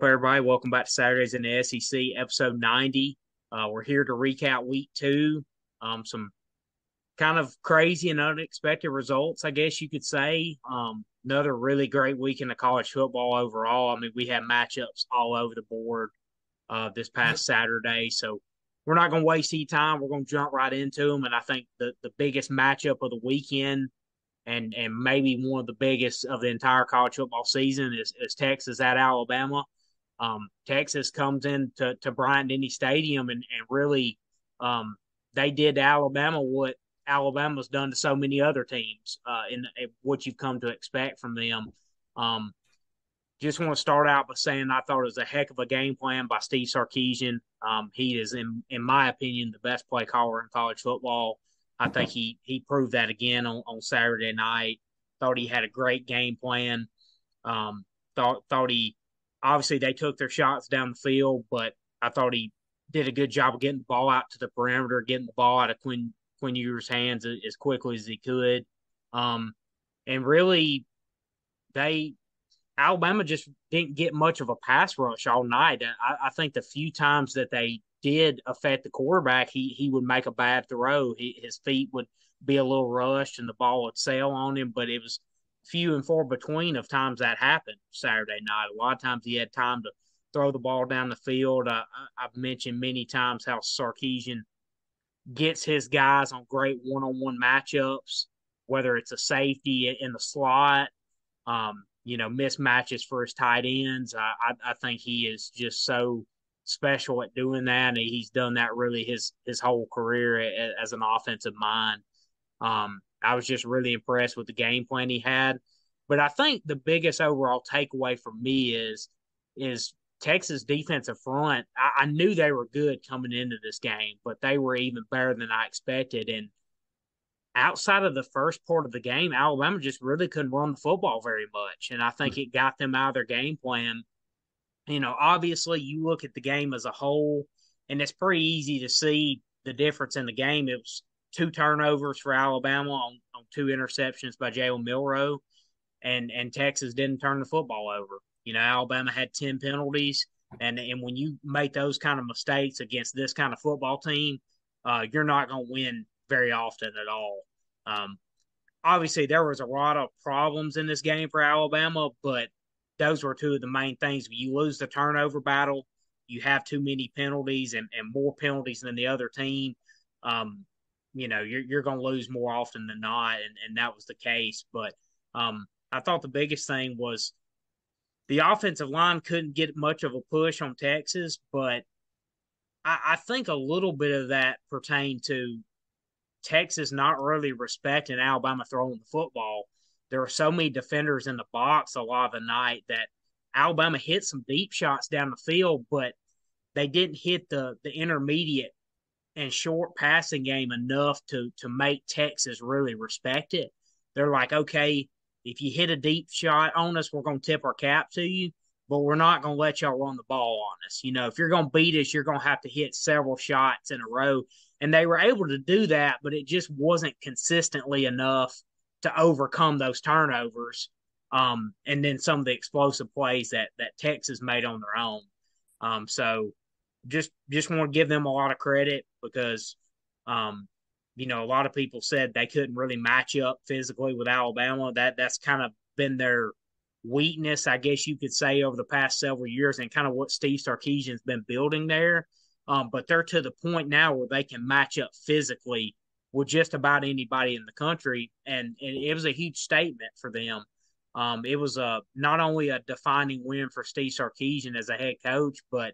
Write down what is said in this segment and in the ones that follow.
Everybody? Welcome back to Saturdays in the SEC, episode 90. We're here to recap week two. Some kind of crazy and unexpected results, I guess you could say. Another really great week in the college football overall. I mean, we had matchups all over the board this past Saturday. So we're not going to waste any time. We're going to jump right into them. And I think the biggest matchup of the weekend and maybe one of the biggest of the entire college football season is Texas at Alabama. Texas comes in to Bryant-Denny Stadium and really they did to Alabama what Alabama's done to so many other teams in what you've come to expect from them. Um, just want to start out by saying I thought it was a heck of a game plan by Steve Sarkisian. He is, in my opinion, the best play caller in college football. I think he proved that again on Saturday night. Thought he had a great game plan. Thought he obviously they took their shots down the field, but I thought he did a good job of getting the ball out to the perimeter, getting the ball out of Quinn Ewers' hands as quickly as he could. And really, they Alabama just didn't get much of a pass rush all night. I think the few times that they did affect the quarterback, he would make a bad throw. His feet would be a little rushed and the ball would sail on him, but it was few and far between of times that happened Saturday night. A lot of times he had time to throw the ball down the field. I've mentioned many times how Sarkisian gets his guys on great one-on-one matchups, whether it's a safety in the slot, mismatches for his tight ends. I think he is just so special at doing that, and he's done that really his whole career as an offensive mind. I was just really impressed with the game plan he had. But I think the biggest overall takeaway for me is Texas defensive front. I knew they were good coming into this game, but they were even better than I expected. And outside of the first part of the game, Alabama just really couldn't run the football very much. And I think it got them out of their game plan. Obviously you look at the game as a whole, and it's pretty easy to see the difference in the game. It was two turnovers for Alabama on two interceptions by Jalen Milroe, and Texas didn't turn the football over. Alabama had 10 penalties, and when you make those kind of mistakes against this kind of football team, you're not going to win very often at all. Um, Obviously, there was a lot of problems in this game for Alabama, but those were two of the main things. When you lose the turnover battle, you have too many penalties and more penalties than the other team. You're going to lose more often than not, and that was the case. But I thought the biggest thing was the offensive line couldn't get much of a push on Texas, but I think a little bit of that pertained to Texas not really respecting Alabama throwing the football. There were so many defenders in the box a lot of the night that Alabama hit some deep shots down the field, but they didn't hit the intermediate and short passing game enough to make Texas really respect it. They're like, okay, if you hit a deep shot on us, we're going to tip our cap to you, but we're not going to let y'all run the ball on us. If you're going to beat us, you're going to have to hit several shots in a row. And they were able to do that, but it just wasn't consistently enough to overcome those turnovers. And then some of the explosive plays that Texas made on their own. So just want to give them a lot of credit because a lot of people said they couldn't really match up physically with Alabama. That's kind of been their weakness, I guess you could say, over the past several years, and kind of what Steve Sarkisian's been building there. But they're to the point now where they can match up physically with just about anybody in the country, and it was a huge statement for them. It was not only a defining win for Steve Sarkisian as a head coach, but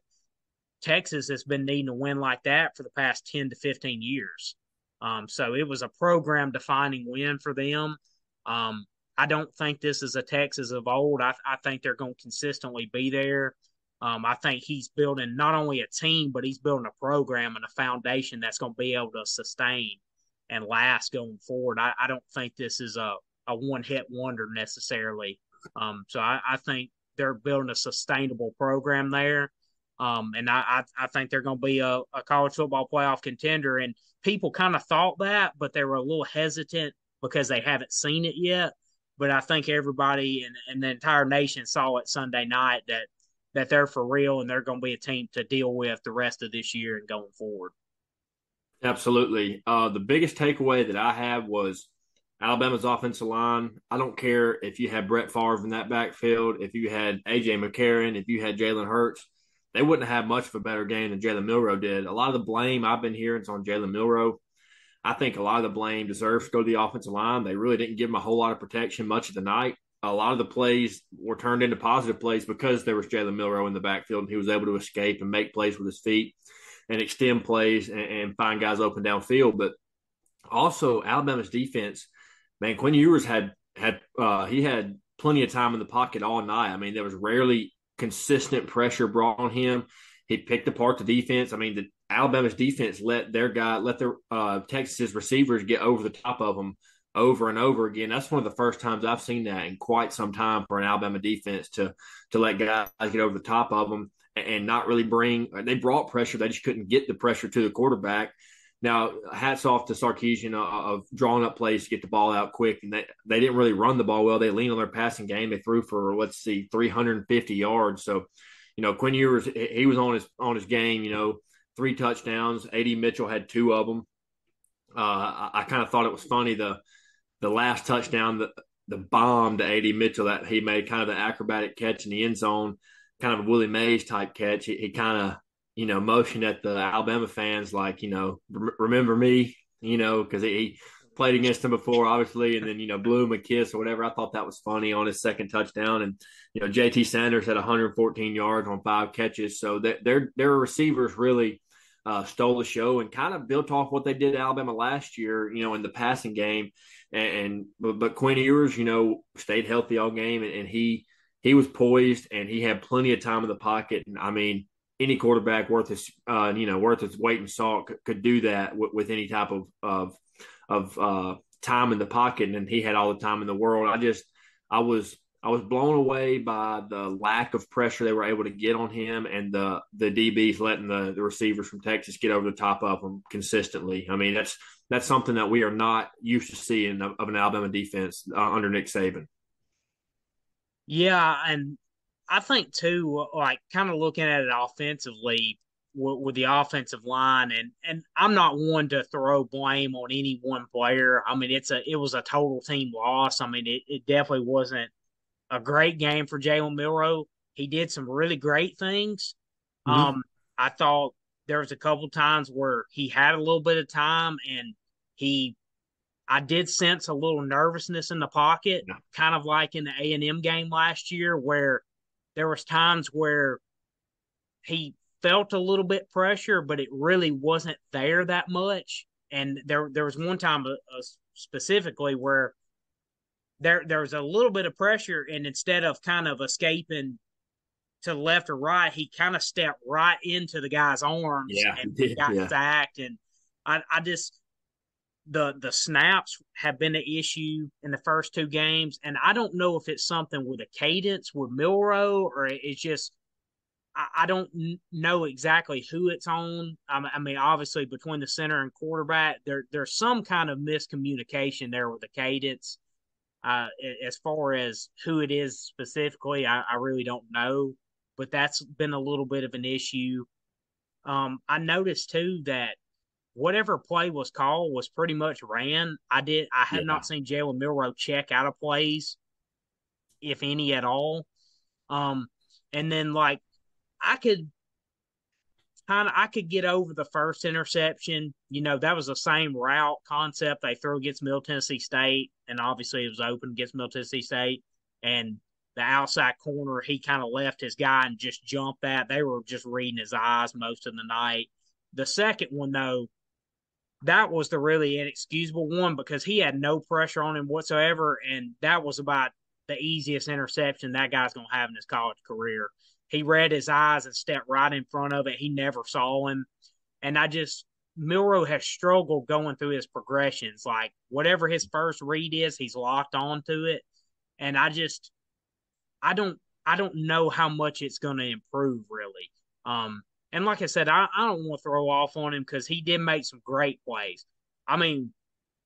Texas has been needing a win like that for the past 10 to 15 years. So it was a program-defining win for them. I don't think this is a Texas of old. I think they're going to consistently be there. I think he's building not only a team, but he's building a program and a foundation that's going to be able to sustain and last going forward. I don't think this is a one-hit wonder necessarily. So I think they're building a sustainable program there. And I think they're going to be a college football playoff contender. And people kind of thought that, but they were a little hesitant because they haven't seen it yet. But I think everybody and the entire nation saw it Sunday night that that they're for real and they're going to be a team to deal with the rest of this year and going forward. Absolutely. The biggest takeaway that I have was Alabama's offensive line. I don't care if you had Brett Favre in that backfield, if you had A.J. McCarron, if you had Jalen Hurts, they wouldn't have much of a better game than Jalen Milroe did. A lot of the blame I've been hearing is on Jalen Milroe. I think a lot of the blame deserves to go to the offensive line. They really didn't give him a whole lot of protection much of the night. A lot of the plays were turned into positive plays because there was Jalen Milroe in the backfield and he was able to escape and make plays with his feet and extend plays and find guys open downfield. But also Alabama's defense, man, Quinn Ewers he had plenty of time in the pocket all night. I mean, there was rarely consistent pressure brought on him. He picked apart the defense. I mean, the Alabama's defense let their Texas's receivers get over the top of them over and over again. That's one of the first times I've seen that in quite some time for an Alabama defense to let guys get over the top of them and not really bring. They brought pressure, they just couldn't get the pressure to the quarterback. Now, hats off to Sarkisian of drawing up plays to get the ball out quick, and they didn't really run the ball well. They leaned on their passing game. They threw for 350 yards. So, Quinn Ewers, he was on his game. 3 touchdowns. A.D. Mitchell had 2 of them. I kind of thought it was funny the last touchdown, the bomb to A.D. Mitchell that he made, kind of the acrobatic catch in the end zone, kind of a Willie Mays type catch. He kind of motioned at the Alabama fans like, remember me, because he played against him before, obviously, and then, blew him a kiss or whatever. I thought that was funny on his second touchdown. And, JT Sanders had 114 yards on 5 catches. So their receivers really stole the show and kind of built off what they did at Alabama last year, in the passing game. But Quinn Ewers, stayed healthy all game, and he was poised and he had plenty of time in the pocket. And I mean, any quarterback worth his weight in salt could do that with any type of time in the pocket, and he had all the time in the world. I was blown away by the lack of pressure they were able to get on him, and the DBs letting the receivers from Texas get over the top of him consistently. I mean, that's something that we are not used to seeing of an Alabama defense under Nick Saban. Yeah, and I think too, like kind of looking at it offensively with the offensive line, and I'm not one to throw blame on any one player. I mean, it was a total team loss. I mean, it definitely wasn't a great game for Jalen Milroe. He did some really great things. Mm-hmm. I thought there was a couple times where he had a little bit of time, and I did sense a little nervousness in the pocket, Yeah. kind of like in the A&M game last year, where there was times where he felt a little bit pressure, but it really wasn't there that much. And there was one time specifically where there was a little bit of pressure, and instead of kind of escaping to the left or right, he kind of stepped right into the guy's arms Yeah, he and did. got Yeah. sacked. And I just the snaps have been an issue in the first 2 games, and I don't know if it's something with the cadence with Milroe or it's just I don't know exactly who it's on. I mean, obviously between the center and quarterback, there's some kind of miscommunication there with the cadence. As far as who it is specifically, I really don't know, but that's been a little bit of an issue. I noticed too that whatever play was called was pretty much ran. I have Yeah. not seen Jalen Milroe check out of plays, if any at all. Um, and then like I could I could get over the first interception. That was the same route concept they threw against Middle Tennessee State, and obviously it was open against Middle Tennessee State. And the outside corner, he kind of left his guy and just jumped that. They were just reading his eyes most of the night. The second one, though, that was the really inexcusable one because he had no pressure on him whatsoever, and that was about the easiest interception that guy's going to have in his college career. He read his eyes and stepped right in front of it. He never saw him. And Milroe has struggled going through his progressions. Like, whatever his first read is, he's locked onto it. And I don't know how much it's going to improve, really. And like I said, I don't want to throw off on him because he did make some great plays. I mean,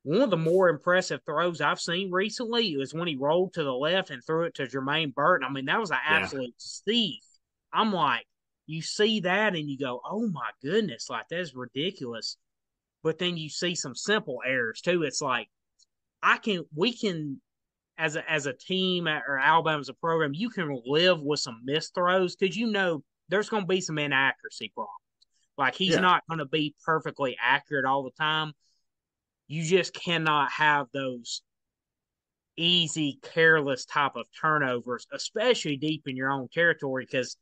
one of the more impressive throws I've seen recently was when he rolled to the left and threw it to Jermaine Burton. I mean, that was an Yeah. absolute thief. I'm like, you see that and you go, oh my goodness, like that's ridiculous. But then you see some simple errors too. It's like we can as a team or Alabama as a program, you can live with some missed throws because there's going to be some inaccuracy problems. Like he's Yeah. not going to be perfectly accurate all the time. You just cannot have those easy, careless type of turnovers, especially deep in your own territory, because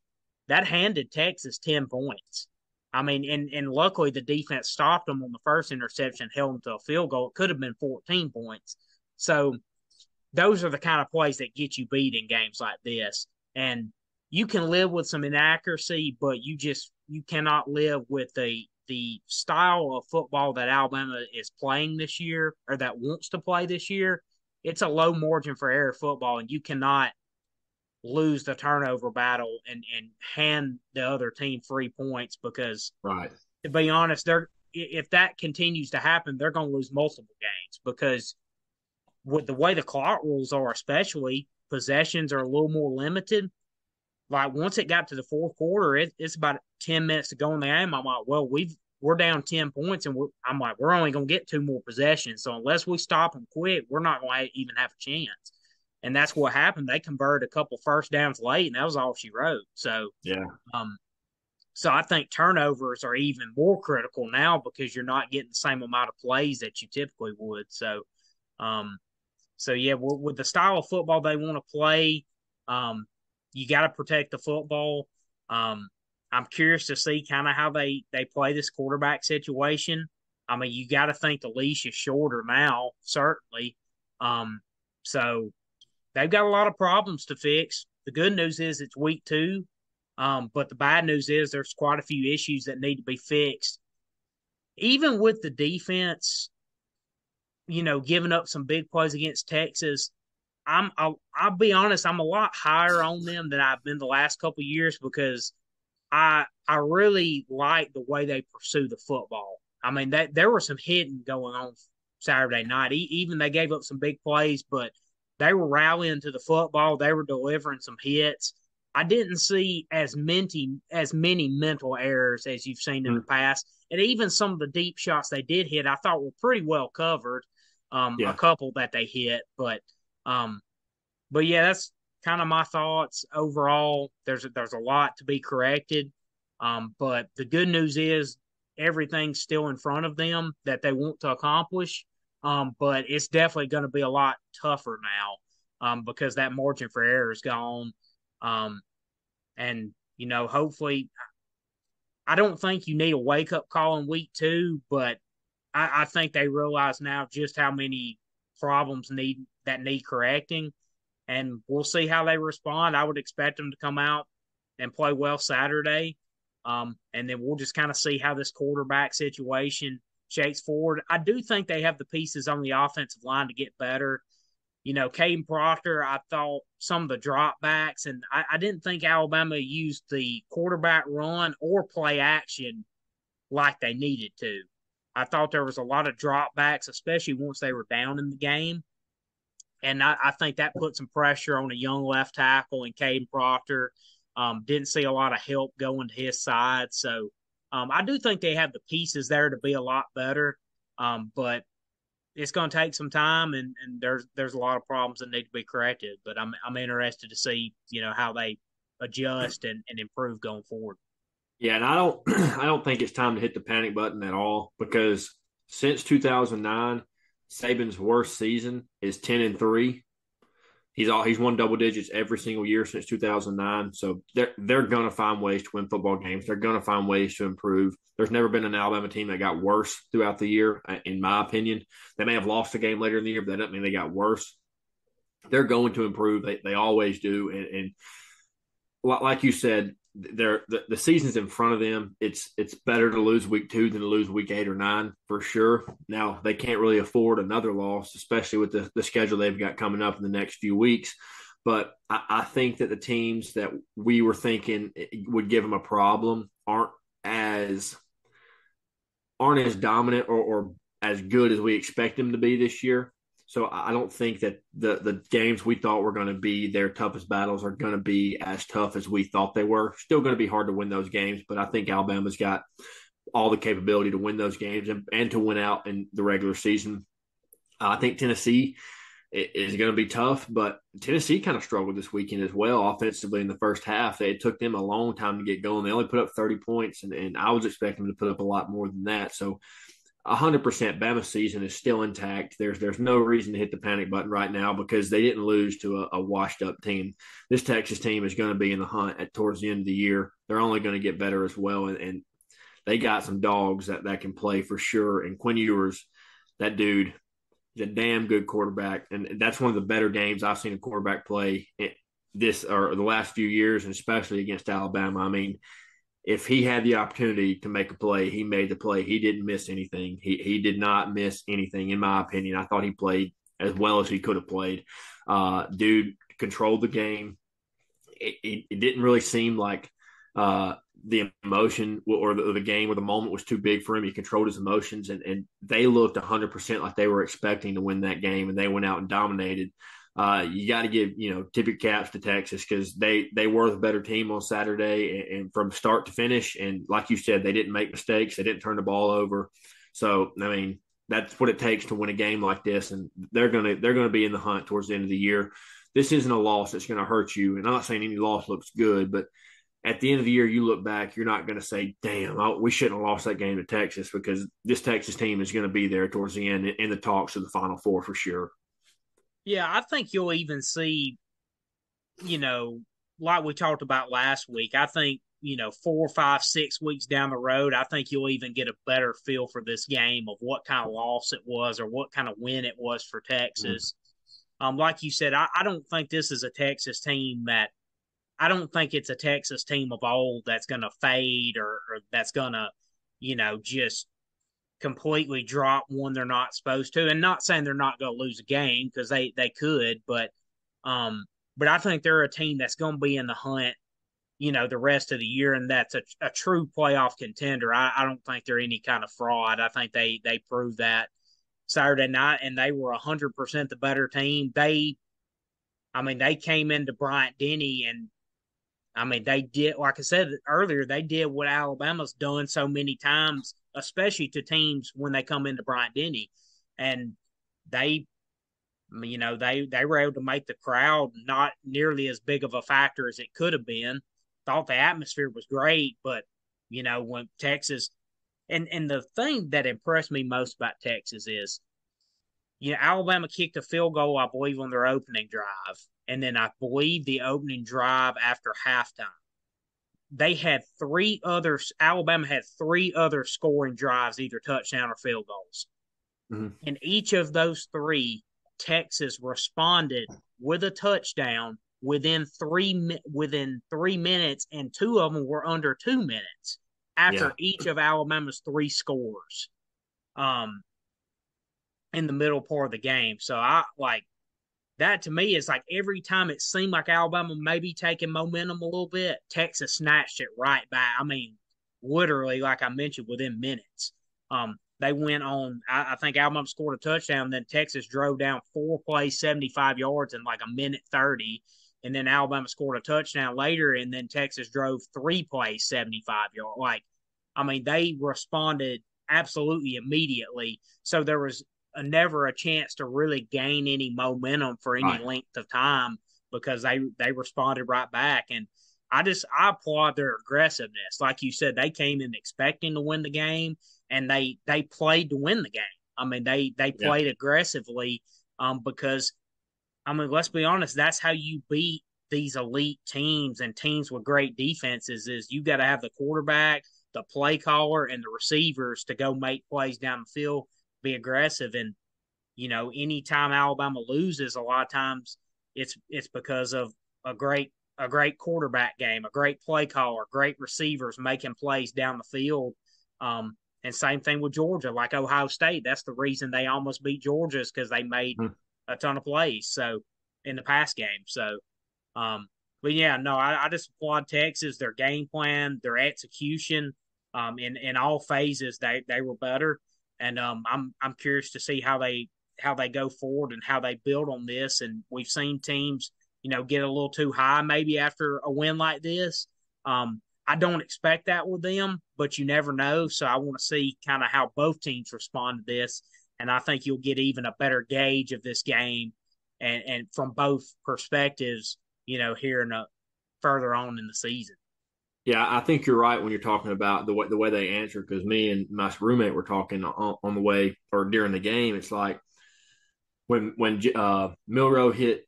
that handed Texas 10 points. I mean, and luckily the defense stopped them on the first interception, held them to a field goal. It could have been 14 points. So those are the kind of plays that get you beat in games like this. And you can live with some inaccuracy, but you cannot live with the style of football that Alabama is playing this year or that wants to play this year. It's a low margin for error football, and you cannot lose the turnover battle and hand the other team 3 points because, Right. to be honest, if that continues to happen, they're going to lose multiple games because with the way the clock rules are, especially possessions are a little more limited. Like once it got to the fourth quarter, it's about 10 minutes to go in the game. I'm like, well, we're down 10 points, and I'm like, we're only going to get 2 more possessions. So unless we stop them quick, we're not going to even have a chance. And that's what happened. They converted a couple first downs late, and that was all she wrote. Yeah. Um, so I think turnovers are even more critical now because you're not getting the same amount of plays that you typically would. Um, so yeah, with the style of football they want to play, you got to protect the football. I'm curious to see kind of how they play this quarterback situation. I mean, you got to think the leash is shorter now, certainly. So they've got a lot of problems to fix. The good news is it's week 2, but the bad news is there's quite a few issues that need to be fixed. Even with the defense, giving up some big plays against Texas, I'll be honest, I'm a lot higher on them than I've been the last couple of years because I really like the way they pursue the football. I mean that there was some hitting going on Saturday night. Even they gave up some big plays, but they were rallying to the football. They were delivering some hits. I didn't see as many mental errors as you've seen in the Mm. past, and even some of the deep shots they did hit, I thought were pretty well covered. A Yeah. couple that they hit, um, but yeah, that's kind of my thoughts overall. There's a lot to be corrected, but the good news is everything's still in front of them that they want to accomplish. But it's definitely going to be a lot tougher now because that margin for error is gone. Um, and hopefully, I don't think you need a wake up call in week 2, but I think they realize now just how many problems need correcting, and we'll see how they respond. I would expect them to come out and play well Saturday, and then we'll just kind of see how this quarterback situation shakes forward. I do think they have the pieces on the offensive line to get better. Caden Proctor, I thought some of the dropbacks, and I didn't think Alabama used the quarterback run or play action like they needed to. I thought there was a lot of dropbacks, especially once they were down in the game. And I think that put some pressure on a young left tackle and Caden Proctor. Didn't see a lot of help going to his side. So I do think they have the pieces there to be a lot better. But it's going to take some time, and there's a lot of problems that need to be corrected. But I'm interested to see how they adjust and improve going forward. Yeah, and I don't I don't think it's time to hit the panic button at all because since 2009, Saban's worst season is 10-3. He's won double digits every single year since 2009. So they're going to find ways to win football games. They're going to find ways to improve. There's never been an Alabama team that got worse throughout the year, in my opinion. They may have lost a game later in the year, but that doesn't mean they got worse. They're going to improve. They always do. And like you said, the season's in front of them. It's better to lose week 2 than to lose week 8 or 9 for sure. Now they can't really afford another loss, especially with the schedule they've got coming up in the next few weeks. But I think that the teams that we were thinking would give them a problem as aren't as dominant or as good as we expect them to be this year. So I don't think that the games we thought were going to be their toughest battles are going to be as tough as we thought they were. Still going to be hard to win those games, but I think Alabama's got all the capability to win those games and to win out in the regular season. I think Tennessee is going to be tough, but Tennessee kind of struggled this weekend as well offensively in the first half. It took them a long time to get going. They only put up 30 points, and I was expecting them to put up a lot more than that. So 100% Bama season is still intact. There's no reason to hit the panic button right now because they didn't lose to a washed up team. This Texas team is going to be in the hunt towards the end of the year. They're only going to get better as well, and they got some dogs that can play for sure. And Quinn Ewers, that dude, is a damn good quarterback, and that's one of the better games I've seen a quarterback play this or the last few years, and especially against Alabama. I mean, if he had the opportunity to make a play, he made the play. He didn't miss anything. He did not miss anything, in my opinion. I thought he played as well as he could have played. Dude controlled the game. It didn't really seem like the emotion or the game or the moment was too big for him. He controlled his emotions, and they looked 100% like they were expecting to win that game, and they went out and dominated. You got to give tip your caps to Texas because they were the better team on Saturday and from start to finish. And like you said, they didn't make mistakes. They didn't turn the ball over. So I mean, that's what it takes to win a game like this, and they're gonna be in the hunt towards the end of the year. This isn't a loss that's going to hurt you, and I'm not saying any loss looks good, but at the end of the year, you look back, you're not going to say, damn, we shouldn't have lost that game to Texas because this Texas team is going to be there towards the end in the talks of the Final Four for sure. Yeah, I think you'll even see, you know, like we talked about last week. I think 4, 5, 6 weeks down the road, I think you'll even get a better feel for this game of what kind of loss it was or what kind of win it was for Mm-hmm. Texas. Like you said, I don't think this is a Texas team that I don't think it's a Texas team of old that's going to fade or that's going to, just completely drop one they're not supposed to. And not saying they're not going to lose a game because they could, um, but I think they're a team that's going to be in the hunt, the rest of the year, and that's a true playoff contender. I don't think they're any kind of fraud. I think they proved that Saturday night, and they were 100% the better team. They came into Bryant-Denny and they did, like I said earlier, they did what Alabama's done so many times, especially to teams when they come into Bryant-Denny, and they, they were able to make the crowd not nearly as big of a factor as it could have been. Thought the atmosphere was great, but when Texas, and the thing that impressed me most about Texas is, Alabama kicked a field goal, I believe, on their opening drive, and then I believe the opening drive after halftime they had Alabama had three other scoring drives, either touchdown or field goals. Mm-hmm. In each of those three, Texas responded with a touchdown within 3 minutes, and two of them were under 2 minutes Yeah. after each of Alabama's three scores in the middle part of the game. So I like that to me is like every time it seemed like Alabama may be taking momentum a little bit, Texas snatched it right back. Literally, like I mentioned, within minutes. They went on, I think Alabama scored a touchdown, then Texas drove down 4 plays, 75 yards in like a minute 30. And then Alabama scored a touchdown later, and then Texas drove 3 plays, 75 yards. They responded absolutely immediately. So there was never a chance to really gain any momentum for any Right. length of time because they responded right back. And I applaud their aggressiveness. Like you said, they came in expecting to win the game, and they played to win the game. They Yeah. played aggressively because let's be honest, that's how you beat these elite teams and teams with great defenses. Is you got to have the quarterback, the play caller, and the receivers to go make plays down the field, be aggressive. And anytime Alabama loses, a lot of times it's because of a great quarterback game, a great play caller, great receivers making plays down the field. And same thing with Georgia, like Ohio State. That's the reason they almost beat Georgia, is because they made Mm-hmm. a ton of plays. So in the pass game. So, but yeah, no, I just applaud Texas, their game plan, their execution. In all phases, they were better, and I'm curious to see how they they go forward and how they build on this. And we've seen teams, get a little too high maybe after a win like this. I don't expect that with them, but you never know. So I want to see kind of how both teams respond to this, and I think you'll get even a better gauge of this game, and from both perspectives, here in further on in the season. Yeah, I think you're right when you're talking about the way they answer. Because me and my roommate were talking on the way or during the game. It's like when Milroe hit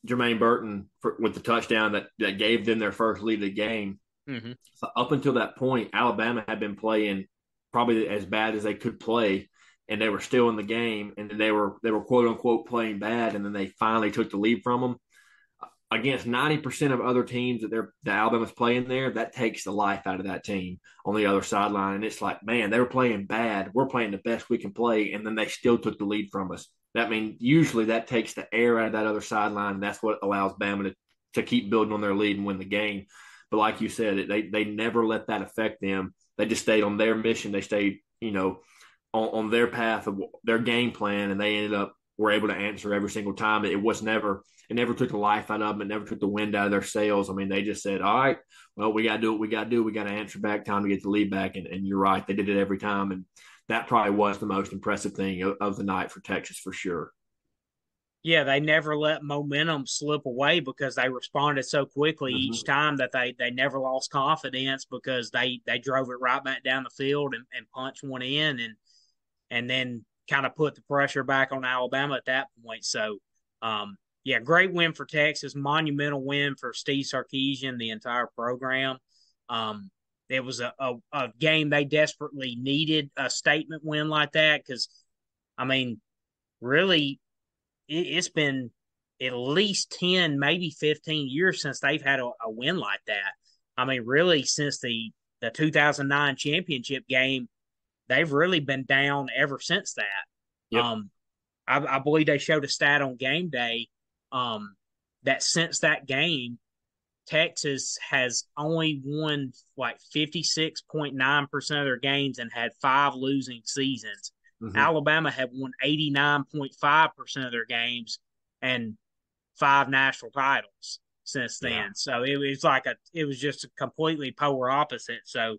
Jermaine Burton with the touchdown that gave them their first lead of the game. Mm-hmm. So up until that point, Alabama had been playing probably as bad as they could play, and they were still in the game, and then they were quote unquote playing bad, and then they finally took the lead from them. Against 90% of other teams that Alabama's playing there, that takes the life out of that team on the other sideline. And it's like, man, they were playing bad. We're playing the best we can play, and then they still took the lead from us. That means usually that takes the air out of that other sideline, and that's what allows Bama to keep building on their lead and win the game. But like you said, they never let that affect them. They just stayed on their mission. They stayed, on their path of their game plan, and they were able to answer every single time. It never took the life out of them. It never took the wind out of their sails. I mean, they just said, all right, well, we got to do what we got to do. We got to answer back, time to get the lead back. And you're right. They did it every time. And that probably was the most impressive thing of the night for Texas for sure. Yeah, they never let momentum slip away because they responded so quickly each time that they never lost confidence because they drove it right back down the field and punched one in and then kind of put the pressure back on Alabama at that point. So, yeah, great win for Texas, monumental win for Steve Sarkisian, the entire program. It was a game they desperately needed, a statement win like that because, I mean, really, it's been at least 10, maybe 15 years since they've had a win like that. I mean, really, since the 2009 championship game, they've really been down ever since that. Yep. I believe they showed a stat on game day that since that game, Texas has only won like 56.9% of their games and had 5 losing seasons. Mm-hmm. Alabama had won 89.5% of their games and 5 national titles since then. Yeah. So it was just a completely polar opposite. So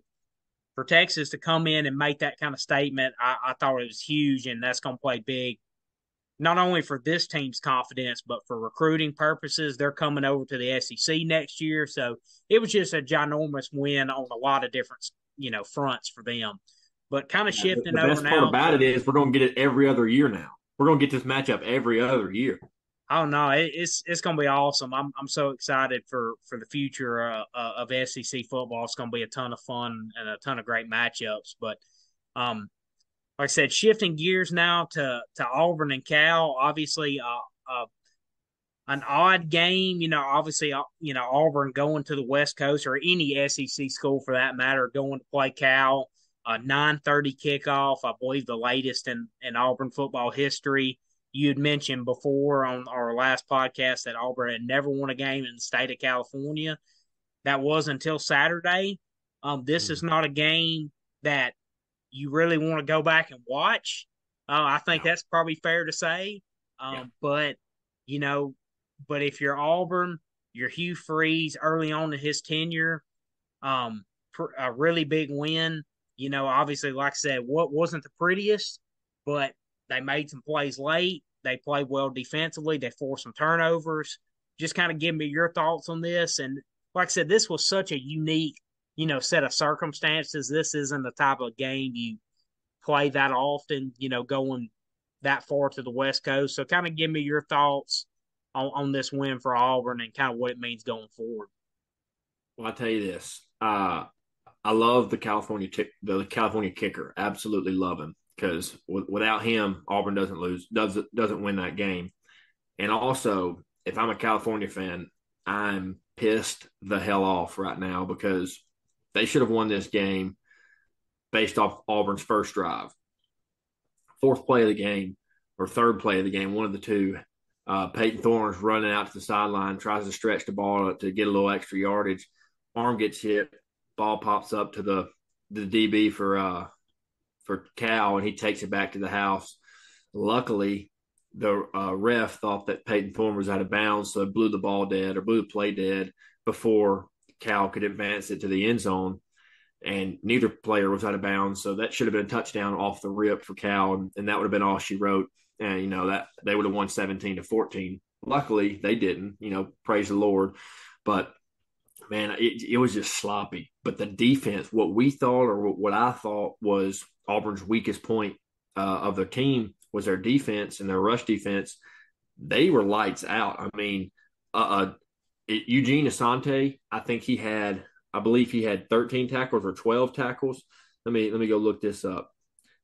for Texas to come in and make that kind of statement, I thought it was huge, and that's going to play big, not only for this team's confidence, but for recruiting purposes. They're coming over to the SEC next year. So it was just a ginormous win on a lot of different, fronts for them. But kind of shifting over now. The best part about it is we're going to get it every other year now. We're going to get this matchup every other year. Oh no, it's going to be awesome. I'm so excited for the future of SEC football. It's going to be a ton of fun and a ton of great matchups. But like I said, shifting gears now to Auburn and Cal. Obviously, an odd game. Obviously, Auburn going to the West Coast, or any SEC school for that matter, going to play Cal. 9:30 kickoff, I believe the latest in Auburn football history. You had mentioned before on our last podcast that Auburn had never won a game in the state of California. That was until Saturday. This is not a game that you really want to go back and watch. I think that's probably fair to say. But if you're Auburn, you're Hugh Freeze early on in his tenure, a really big win. Obviously, like I said, what wasn't the prettiest, but they made some plays late. They played well defensively. They forced some turnovers. Just kind of give me your thoughts on this. And like I said, this was such a unique, set of circumstances. This isn't the type of game you play that often, going that far to the West Coast. So kind of give me your thoughts on this win for Auburn and kind of what it means going forward. Well, I'll tell you this. I love the California kicker. Absolutely love him, because without him, Auburn doesn't win that game. And also, if I'm a California fan, I'm pissed the hell off right now because they should have won this game based off Auburn's first drive. 4th play of the game, or 3rd play of the game, one of the two. Peyton Thorne's running out to the sideline, tries to stretch the ball to get a little extra yardage. Arm gets hit. Ball pops up to the DB for Cal, and he takes it back to the house. Luckily, the ref thought that Peyton Thorne was out of bounds, so blew the ball dead or blew the play dead before Cal could advance it to the end zone. And neither player was out of bounds, so that should have been a touchdown off the rip for Cal, and that would have been all she wrote. And that they would have won 17-14. Luckily, they didn't. Praise the Lord. But man, it was just sloppy. But the defense, what we thought or what I thought was Auburn's weakest point of their team was their defense and their rush defense. They were lights out. I mean, Eugene Asante, I believe he had 13 tackles or 12 tackles. Let me go look this up.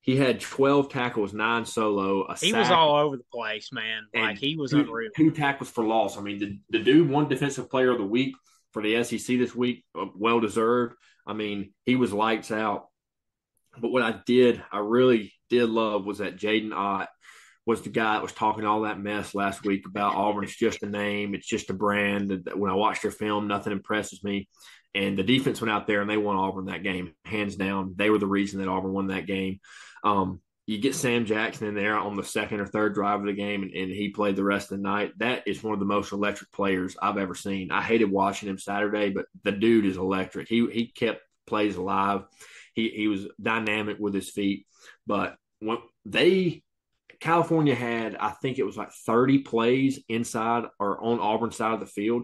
He had 12 tackles, 9 solo, a He was sack, all over the place, man. Like and he was two, unreal. two tackles for loss. I mean, the dude won Defensive Player of the Week for the SEC this week, well deserved. I mean, he was lights out. But what I really did love was that Jaden Ott was the guy that was talking all that mess last week about Auburn's just a name, it's just a brand. When I watched their film, nothing impresses me. And the defense went out there and they won Auburn that game, hands down. They were the reason that Auburn won that game. You get Sam Jackson in there on the second or third drive of the game, and he played the rest of the night. That is one of the most electric players I've ever seen. I hated watching him Saturday, but the dude is electric. He kept plays alive. He was dynamic with his feet. But when California had, I think it was like 30 plays inside or on Auburn side of the field,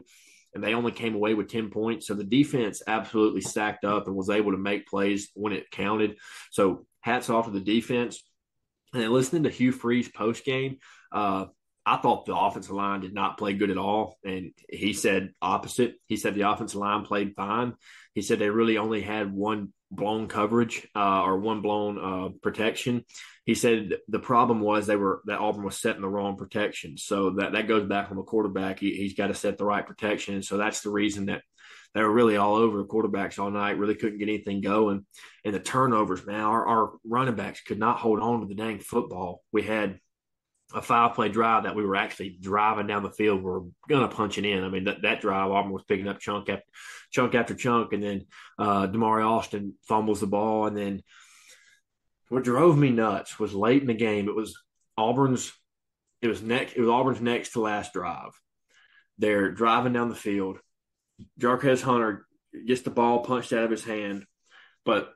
and they only came away with 10 points. So the defense absolutely stacked up and was able to make plays when it counted. So hats off to the defense. And then listening to Hugh Freeze post game, I thought the offensive line did not play good at all. And he said opposite. He said the offensive line played fine. He said they really only had one blown coverage or one blown protection. He said the problem was that Auburn was setting the wrong protection. So that goes back on the quarterback. He's got to set the right protection. So that's the reason that they were really all over the quarterbacks all night, really couldn't get anything going. And the turnovers, man, our running backs could not hold on to the dang football. We had a 5-play drive that we were actually driving down the field. We were going to punch it in. I mean, that drive, Auburn was picking up chunk after chunk. And then Damari Austin fumbles the ball. And then what drove me nuts was late in the game. It was Auburn's next to last drive. They're driving down the field. Jarquez Hunter gets the ball punched out of his hand, but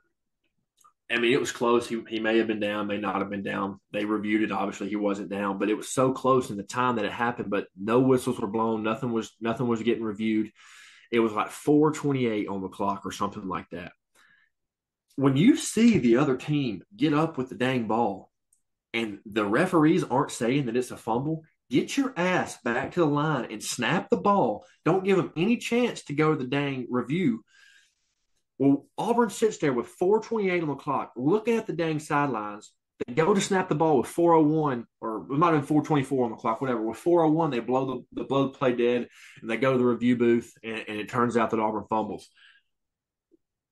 I mean, it was close. He may have been down, may not have been down. They reviewed it. Obviously, he wasn't down, but it was so close in the time that it happened. But no whistles were blown. Nothing was getting reviewed. It was like 4:28 on the clock or something like that. When you see the other team get up with the dang ball, and the referees aren't saying that it's a fumble, get your ass back to the line and snap the ball. Don't give them any chance to go to the dang review. Well, Auburn sits there with 4:28 on the clock, looking at the dang sidelines. They go to snap the ball with 4:01, or it might have been 4:24 on the clock, whatever. With 4:01, they blow the play dead, and they go to the review booth, and it turns out that Auburn fumbles.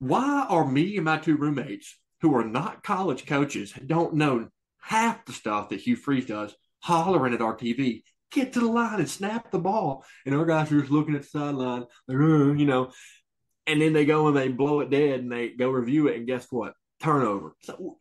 Why are me and my two roommates, who are not college coaches, don't know half the stuff that Hugh Freeze does, hollering at our TV? Get to the line and snap the ball. And our guys are just looking at the sideline, like, and then they go and they blow it dead and they go review it. And guess what? Turnover. So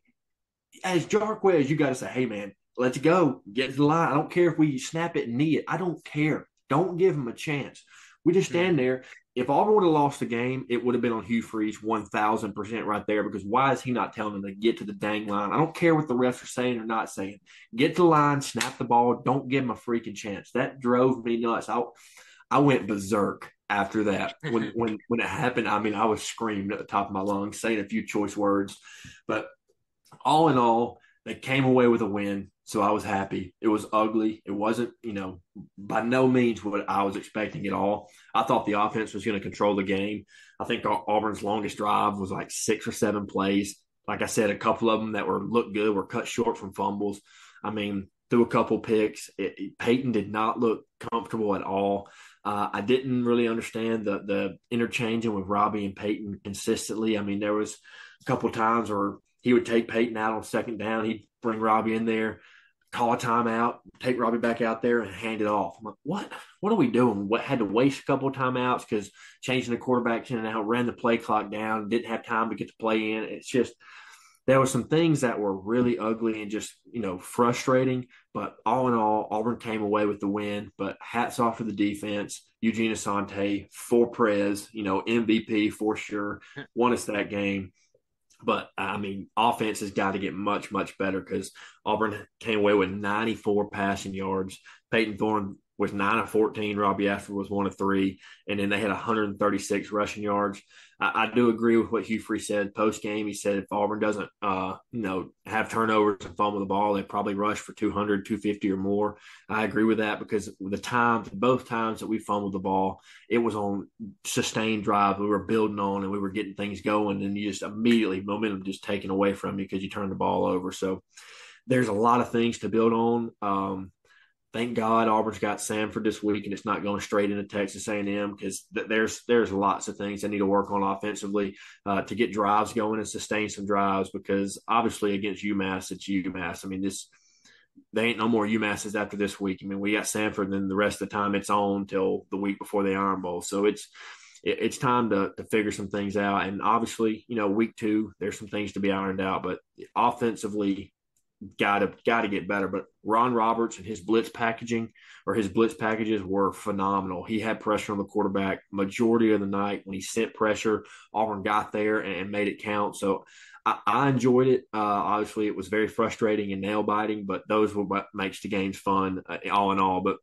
as Jarquez, you got to say, hey, man, let's go. Get to the line. I don't care if we snap it and knee it. I don't care. Don't give them a chance. We just stand there. If Auburn would have lost the game, it would have been on Hugh Freeze 1,000% right there, because why is he not telling them to get to the dang line? I don't care what the refs are saying or not saying. Get to the line, snap the ball. Don't give them a freaking chance. That drove me nuts. I went berserk after that. When it happened, I mean, I was screaming at the top of my lungs, saying a few choice words. But all in all, they came away with a win, so I was happy. It was ugly. It wasn't, by no means what I was expecting at all. I thought the offense was going to control the game. I think Auburn's longest drive was like 6 or 7 plays. Like I said, a couple of them that looked good were cut short from fumbles. I mean, threw a couple picks. Peyton did not look comfortable at all. I didn't really understand the interchanging with Robbie and Peyton consistently. I mean, there was a couple of times where he would take Peyton out on second down. He'd bring Robbie in there, call a timeout, take Robbie back out there, and hand it off. I'm like, what are we doing? Had to waste a couple of timeouts because changing the quarterbacks in and out, ran the play clock down, didn't have time to get the play in. It's just there were some things that were really ugly and just, frustrating. But all in all, Auburn came away with the win. But hats off to the defense. Eugene Asante, for Prez, MVP for sure, won us that game. But I mean, offense has got to get much, much better because Auburn came away with 94 passing yards. Peyton Thorne was 9 of 14. Robbie Ashford was 1 of 3. And then they had 136 rushing yards. I do agree with what Hugh Free said post game. He said if Auburn doesn't, have turnovers and fumble the ball, they probably rush for 200, 250 or more. I agree with that because both times that we fumbled the ball, it was on sustained drive we were building on and we were getting things going, and you just immediately momentum just taken away from you because you turned the ball over. So there's a lot of things to build on. Thank God Auburn's got Samford this week, and it's not going straight into Texas A&M because there's lots of things they need to work on offensively to get drives going and sustain some drives. Because obviously against UMass, it's UMass. I mean, they ain't no more UMasses after this week. I mean, we got Samford, and then the rest of the time it's on till the week before the Iron Bowl. So it's time to figure some things out. And obviously, week 2 there's some things to be ironed out, but offensively got to get better. But Ron Roberts and his blitz packages were phenomenal. He had pressure on the quarterback majority of the night. When he sent pressure, Auburn got there and made it count. So I enjoyed it. Obviously, it was very frustrating and nail biting, but those were what makes the games fun, all in all. But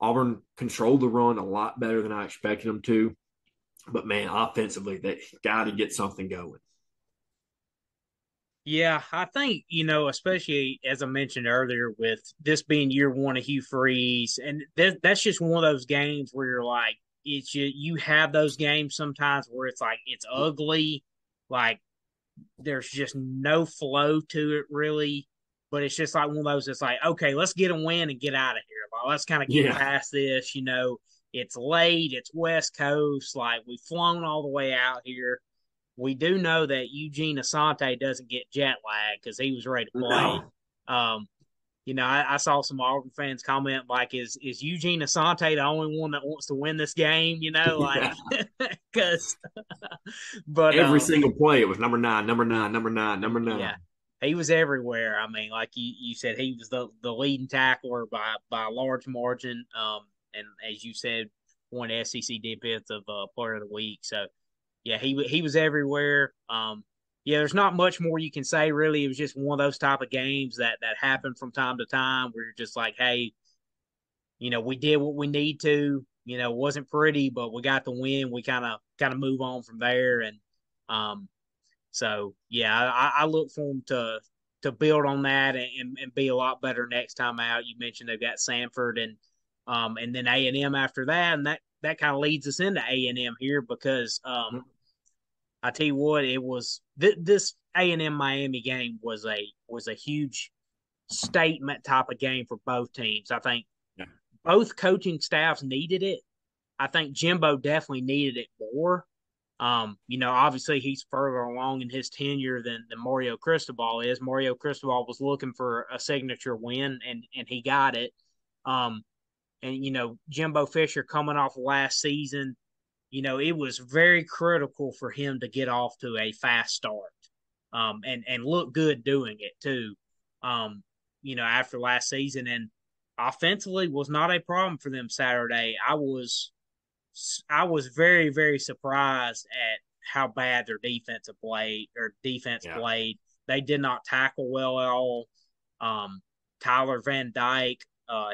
Auburn controlled the run a lot better than I expected them to. But man, offensively, they got to get something going. Yeah, I think, especially as I mentioned earlier, with this being year 1 of Hugh Freeze, and that's just one of those games where you're like, you have those games sometimes where it's like it's ugly, like there's just no flow to it really, but it's just like one of those. It's like, okay, let's get a win and get out of here. Like, let's kind of get Yeah, past this. It's late, it's West Coast, like we've flown all the way out here. We do know that Eugene Asante doesn't get jet lag because he was ready to play. no, Um, I saw some Auburn fans comment like, "Is Eugene Asante the only one that wants to win this game?" Like yeah. because, but Every single play, it was number 9, number 9, number 9, number yeah, 9. he was everywhere. I mean, like you said, he was the leading tackler by a large margin. And as you said, won SEC Defensive Player of the Week. So yeah, he was everywhere. Yeah, there's not much more you can say really. It was just one of those type of games that happen from time to time where you're just like, hey, we did what we need to. It wasn't pretty, but we got the win. We kind of move on from there, and um, so yeah, I look for them to build on that and be a lot better next time out. You mentioned they've got Samford and then A&M after that, and that kind of leads us into A&M here because I tell you what, it was this A&M Miami game was a huge statement type of game for both teams. I think Yeah. both coaching staffs needed it. I think Jimbo definitely needed it more. Obviously he's further along in his tenure than Mario Cristobal is. Mario Cristobal was looking for a signature win and he got it. Um, and Jimbo Fisher coming off last season, it was very critical for him to get off to a fast start. And look good doing it too. After last season, and offensively was not a problem for them Saturday. I was very, very surprised at how bad their defense Yeah. played. They did not tackle well at all. Tyler Van Dyke,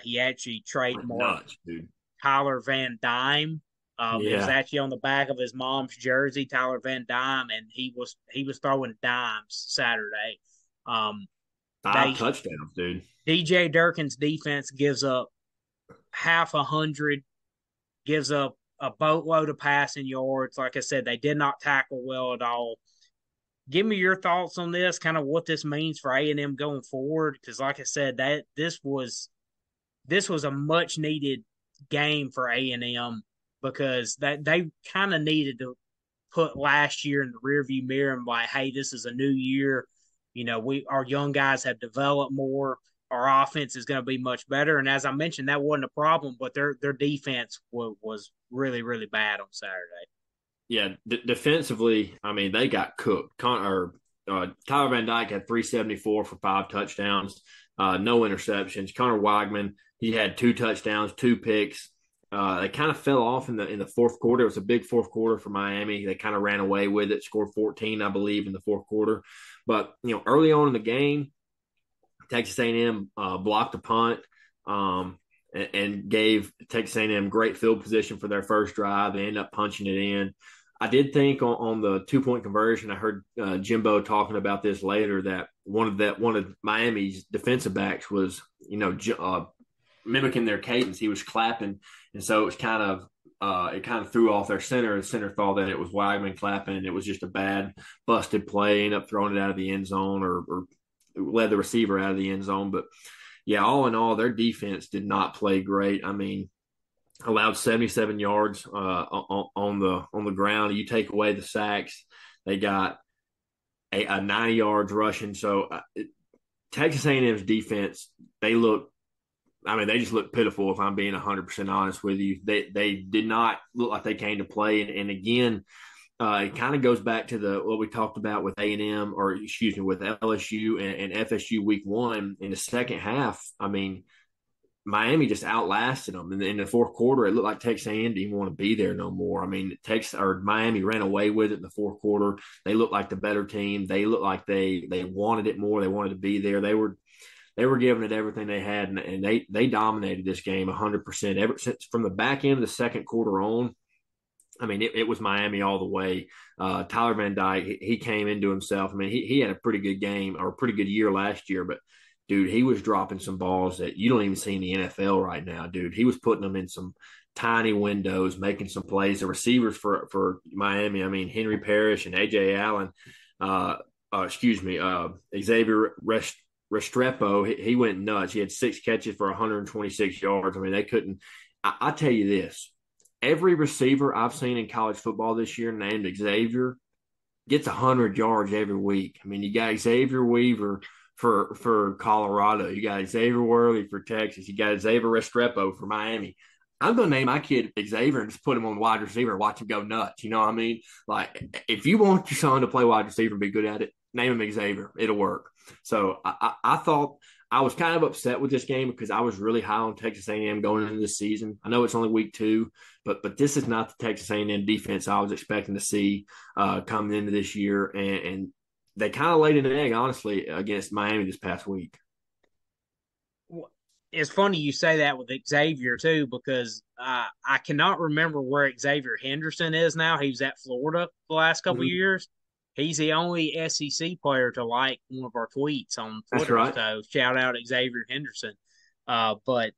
he actually Went trademarked nuts, dude. Tyler Van Dime. It was Yeah. actually on the back of his mom's jersey, Tyler Van Dime, and he was throwing dimes Saturday. Um, 5 they touchdowns, dude. DJ Durkin's defense gives up half 100, gives up a boatload of passing yards. Like I said, they did not tackle well at all. Give me your thoughts on this, kind of what this means for A&M going forward. Because, like I said, that this was a much needed game for A&M because that they kind of needed to put last year in the rearview mirror and like, hey, this is a new year. Our young guys have developed more. Our offense is going to be much better. And as I mentioned, that wasn't a problem, but their defense was really, really bad on Saturday. Yeah, defensively, I mean, they got cooked. Tyler Van Dyke had 374 for 5 touchdowns, no interceptions. Connor Weigman, he had 2 touchdowns, 2 picks. They kind of fell off in the fourth quarter. It was a big fourth quarter for Miami. They kind of ran away with it, scored 14, I believe, in the fourth quarter. But early on in the game, Texas A&M blocked a punt and gave Texas A&M great field position for their first drive. They ended up punching it in. I did think on the 2-point conversion, I heard Jimbo talking about this later, that one of Miami's defensive backs was mimicking their cadence. He was clapping, and so it was it kind of threw off their center. The center thought that it was Weigman clapping, and it was just a bad busted play. Ended up throwing it out of the end zone or led the receiver out of the end zone. But yeah, all in all, their defense did not play great. I mean, allowed 77 yards on the ground. You take away the sacks, they got a 90 yards rushing. So Texas A&M's defense, they just look pitiful. If I'm being 100% honest with you, they did not look like they came to play. And again, it kind of goes back to what we talked about with A&M, or excuse me, with LSU and FSU week 1 in the second half. I mean, Miami just outlasted them. And in the fourth quarter, it looked like Texas A&M didn't even want to be there no more. I mean, Miami ran away with it in the fourth quarter. They looked like the better team. They looked like they wanted it more. They wanted to be there. They were giving it everything they had, and they dominated this game 100%. Ever since from the back end of the second quarter on, I mean, it was Miami all the way. Tyler Van Dyke, he came into himself. I mean, he had a pretty good game, or a pretty good year last year, but dude, he was dropping some balls that you don't even see in the NFL right now, dude. He was putting them in some tiny windows, making some plays. The receivers for Miami, I mean, Henry Parrish and A.J. Allen, Xavier Restrepo, he went nuts. He had 6 catches for 126 yards. I mean, they couldn't. I tell you this, every receiver I've seen in college football this year named Xavier gets 100 yards every week. I mean, you got Xavier Weaver for Colorado. You got Xavier Worley for Texas. You got Xavier Restrepo for Miami. I'm going to name my kid Xavier and just put him on wide receiver and watch him go nuts. You know what I mean? Like, if you want your son to play wide receiver and be good at it, name him Xavier. It'll work. So I thought I was kind of upset with this game because I was really high on Texas A&M going into this season. I know it's only week 2, but this is not the Texas A&M defense I was expecting to see coming into this year. And they kind of laid an egg, honestly, against Miami this past week. It's funny you say that with Xavier too, because I cannot remember where Xavier Henderson is now. He was at Florida the last couple of years. He's the only SEC player to like one of our tweets on Twitter. That's right. So shout out Xavier Henderson. But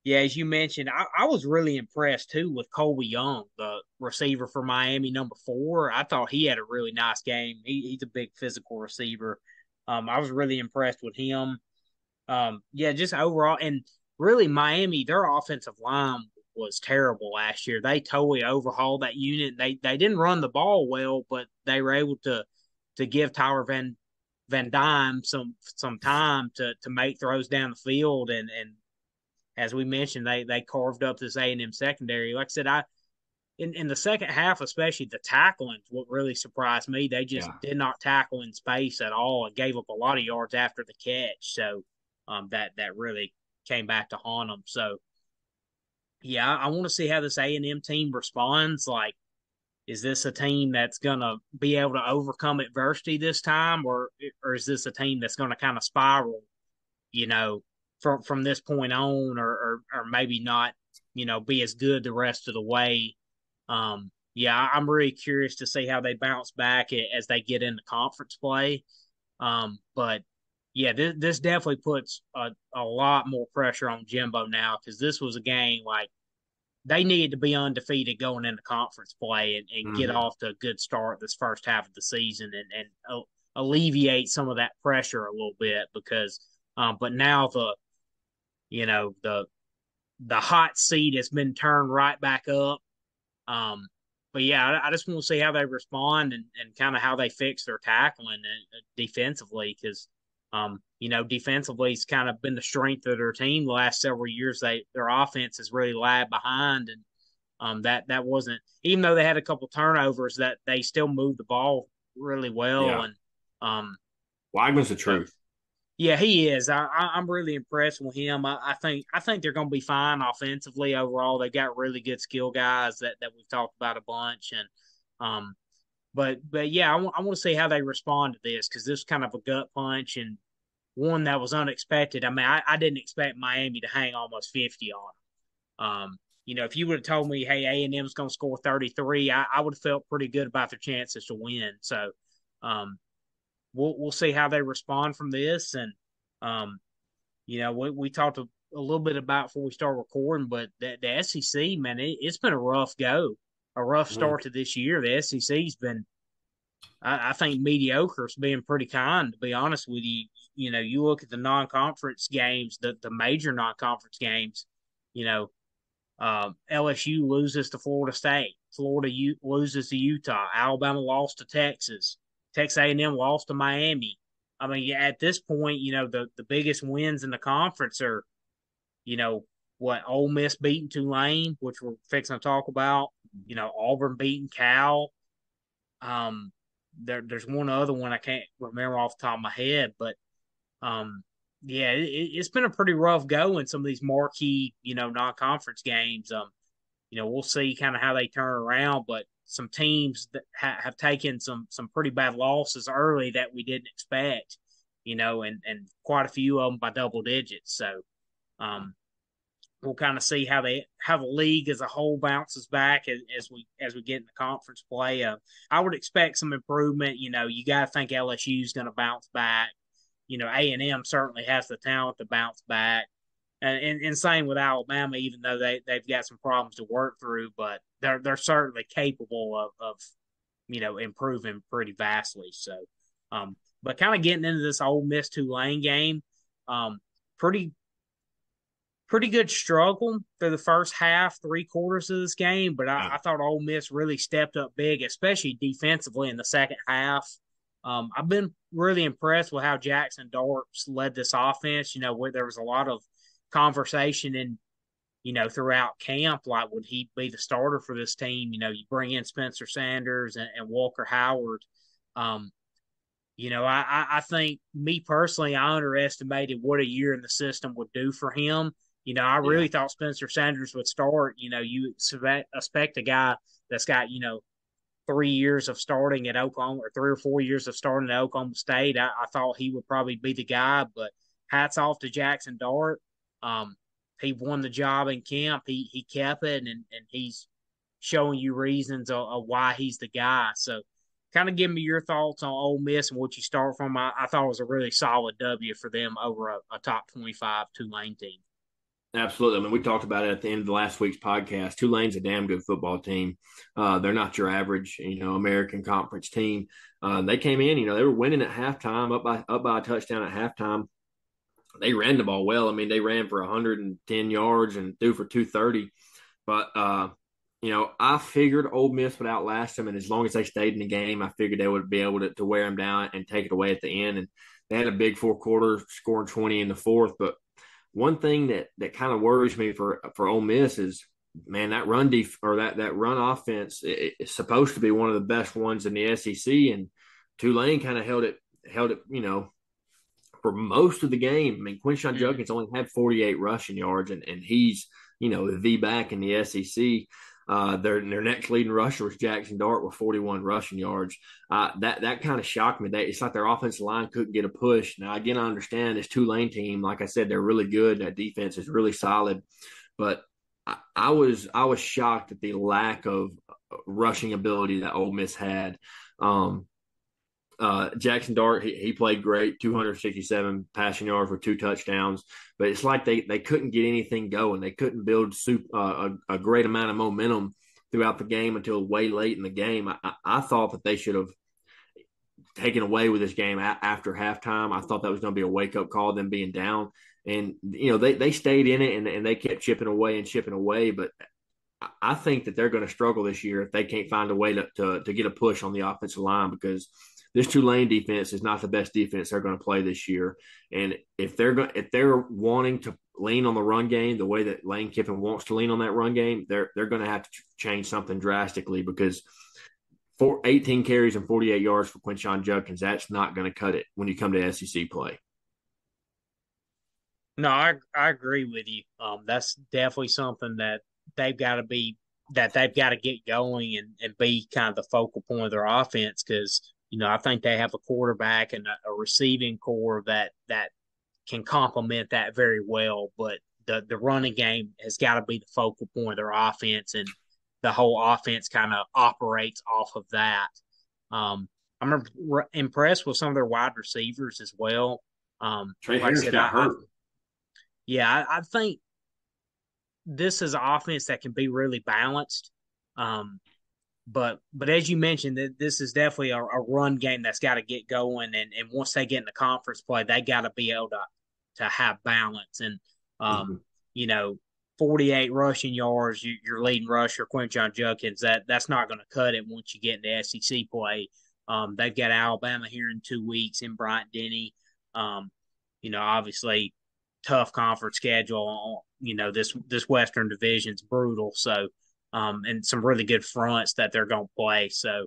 yeah, as you mentioned, I was really impressed too with Colby Young, the receiver for Miami, number 4. I thought he had a really nice game. He's a big physical receiver. I was really impressed with him. Just overall, and really Miami, their offensive line was terrible last year. They totally overhauled that unit. They didn't run the ball well, but they were able to give Tyler Van Dyne some time to make throws down the field, and as we mentioned, they carved up this A&M secondary. Like I said, in the second half, especially the tackling, what really surprised me. They just did not tackle in space at all and gave up a lot of yards after the catch. So that really came back to haunt them. So yeah, I want to see how this A&M team responds. Like, is this a team that's going to be able to overcome adversity this time, or is this a team that's going to kind of spiral, from this point on, or maybe not, be as good the rest of the way? I'm really curious to see how they bounce back as they get into conference play. But yeah, this definitely puts a lot more pressure on Jimbo now, because this was a game like they needed to be undefeated going into conference play and get off to a good start this first half of the season and alleviate some of that pressure a little bit, because but now the hot seat has been turned right back up. But yeah, I just want to see how they respond and kind of how they fix their tackling defensively, because defensively it's kind of been the strength of their team the last several years. Their offense has really lagged behind, and that wasn't, even though they had a couple turnovers, that they still moved the ball really well. Yeah. And Weigman's the So truth. yeah, he is. I'm really impressed with him. I think they're going to be fine offensively overall. They've got really good skill guys that we've talked about a bunch, and um, but yeah, I want to see how they respond to this because this is kind of a gut punch and one that was unexpected. I mean, I didn't expect Miami to hang almost 50 on them. If you would have told me, hey, A&M's going to score 33, I would have felt pretty good about their chances to win. So, um, we'll see how they respond from this. And um, we talked a little bit about before we start recording, but the SEC, man, it's been a rough go, a rough Mhm. start to this year. The SEC's been, I think, mediocre is being pretty kind, to be honest with you. You look at the non-conference games, the major non-conference games. You know, LSU loses to Florida State. Florida loses to Utah. Alabama lost to Texas. Texas A&M lost to Miami. I mean, at this point, the biggest wins in the conference are, you know, what Ole Miss beating Tulane, which we're fixing to talk about. Auburn beating Cal. Um, there's one other one I can't remember off the top of my head, but um, yeah, it's been a pretty rough go in some of these marquee, non-conference games. We'll see kind of how they turn around, but some teams that have taken some pretty bad losses early that we didn't expect, and quite a few of them by double digits. So um, we'll kind of see how the league as a whole bounces back as we get into conference play. I would expect some improvement. You got to think LSU is going to bounce back. A&M certainly has the talent to bounce back. And same with Alabama, even though they've got some problems to work through, but they're certainly capable of improving pretty vastly. So, but kind of getting into this Ole Miss Tulane game, um, pretty pretty good struggle through the first half, 3 quarters of this game. But I thought Ole Miss really stepped up big, especially defensively in the second half. I've been really impressed with how Jackson Darts led this offense. Where there was a lot of conversation and throughout camp, like would he be the starter for this team? You bring in Spencer Sanders and Walker Howard. Um, I think me personally, I underestimated what a year in the system would do for him. I Yeah. really thought Spencer Sanders would start. You expect a guy that's got, 3 years of starting at Oklahoma or 3 or 4 years of starting at Oklahoma State. I thought he would probably be the guy, but hats off to Jackson Dart. Um, he won the job in camp. He kept it, and he's showing you reasons of why he's the guy. So, kind of give me your thoughts on Ole Miss and what you start from. I thought it was a really solid W for them over a top 25 Tulane team. Absolutely. I mean, we talked about it at the end of last week's podcast. Tulane's a damn good football team. They're not your average, American Conference team. They came in, they were winning at halftime, up by a touchdown at halftime. They ran the ball well. I mean, they ran for 110 yards and threw for 230. But I figured Ole Miss would outlast them, and as long as they stayed in the game, I figured they would be able to wear them down and take it away at the end. And they had a big fourth quarter, scoring 20 in the fourth, but one thing that kind of worries me for Ole Miss is, man, that that run offense is supposed to be one of the best ones in the SEC, and Tulane kind of held it, for most of the game. I mean, Quinshon Mm-hmm. Judkins only had 48 rushing yards, and he's the back in the SEC. Their next leading rusher was Jackson Dart with 41 rushing yards. That kind of shocked me. It's like their offensive line couldn't get a push. Now, again, I understand this Tulane team. Like I said, they're really good. That defense is really solid, but I was shocked at the lack of rushing ability that Ole Miss had. Jackson Dart, he played great, 267 passing yards with 2 touchdowns, but it's like they couldn't get anything going. They couldn't build a great amount of momentum throughout the game until way late in the game. I thought that they should have taken away with this game after halftime. I thought that was going to be a wake up call, them being down. And, they stayed in it and they kept chipping away. But I think that they're going to struggle this year if they can't find a way to get a push on the offensive line, because this Tulane defense is not the best defense they're going to play this year. And if they're wanting to lean on the run game the way that Lane Kiffin wants to lean on that run game, they're going to have to change something drastically, because 18 carries and 48 yards for Quinshon Judkins. That's not going to cut it when you come to SEC play. No, I agree with you. That's definitely something they've got to be they've got to get going and be kind of the focal point of their offense because I think they have a quarterback and a receiving core that can complement that very well. But the running game has got to be the focal point of their offense, and the whole offense kind of operates off of that. I'm impressed with some of their wide receivers as well. Trey Like I Harris said, got hurt. I think this is an offense that can be really balanced. Um, but as you mentioned, this is definitely a run game that's got to get going, and once they get into conference play, they got to be able to have balance. And Mm-hmm. you know, 48 rushing yards, your leading rusher Quinshon Judkins, that's not going to cut it once you get into SEC play. They've got Alabama here in 2 weeks in Bryant-Denny. Obviously tough conference schedule. This Western Division's brutal. So, and some really good fronts that they're going to play. So,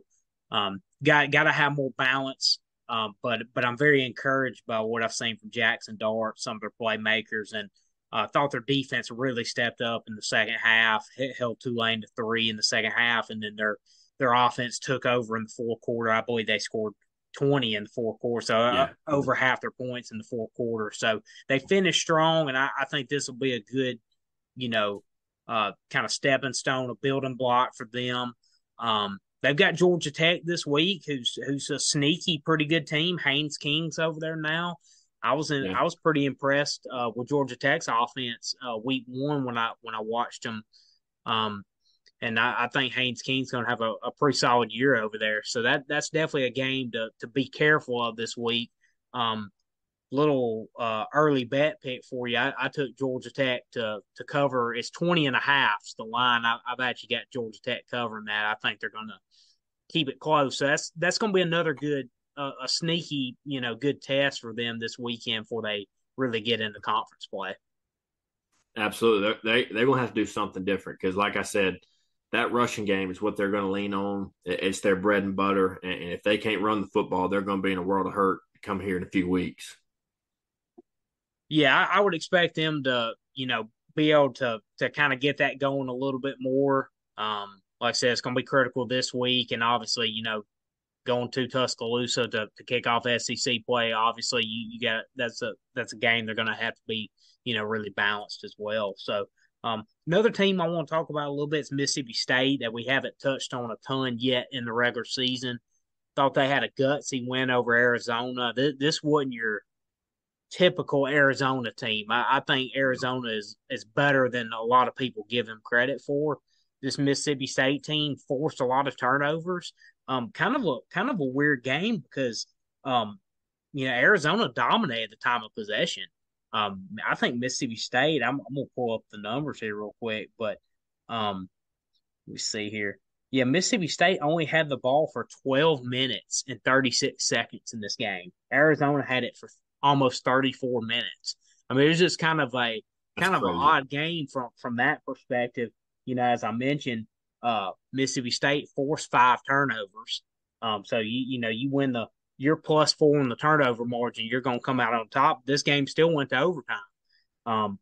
got to have more balance. But I'm very encouraged by what I've seen from Jackson Dart, some of their playmakers, and I thought their defense really stepped up in the second half, held Tulane to 3 in the second half, and then their offense took over in the fourth quarter. I believe they scored 20 in the fourth quarter, so Yeah. over half their points in the fourth quarter. So they finished strong, and I think this will be a good, kind of stepping stone, a building block for them. They've got Georgia Tech this week, who's a sneaky, pretty good team. Haynes King's over there now. I Yeah. was pretty impressed with Georgia Tech's offense week one when I watched them. Um, and I think Haynes King's going to have a pretty solid year over there. So that's definitely a game to be careful of this week. Little early bet pick for you. I took Georgia Tech to cover. It's 20.5. The line. I've actually got Georgia Tech covering that. I think they're going to keep it close. So that's going to be another good, a sneaky, good test for them this weekend before they really get into conference play. Absolutely. They're going to have to do something different because, like I said, that rushing game is what they're going to lean on. It's their bread and butter. And if they can't run the football, they're going to be in a world of hurt come here in a few weeks. Yeah, I would expect them to, be able to kind of get that going a little bit more. Like I said, it's going to be critical this week, and obviously, going to Tuscaloosa to kick off SEC play. Obviously, you got that's a game they're going to have to be really balanced as well. So another team I want to talk about a little bit is Mississippi State that we haven't touched on a ton yet in the regular season. Thought they had a gutsy win over Arizona. This wasn't your typical Arizona team. I think Arizona is better than a lot of people give them credit for. This Mississippi State team forced a lot of turnovers. Kind of a weird game because Arizona dominated the time of possession. I think Mississippi State. I'm gonna pull up the numbers here real quick, but let me see here. Yeah, Mississippi State only had the ball for 12 minutes and 36 seconds in this game. Arizona had it for almost 34 minutes. I mean, it was just That's kind of an crazy. odd game from that perspective. As I mentioned, Mississippi State forced 5 turnovers. So you win you're +4 in the turnover margin, you're going to come out on top. This game still went to overtime. Um,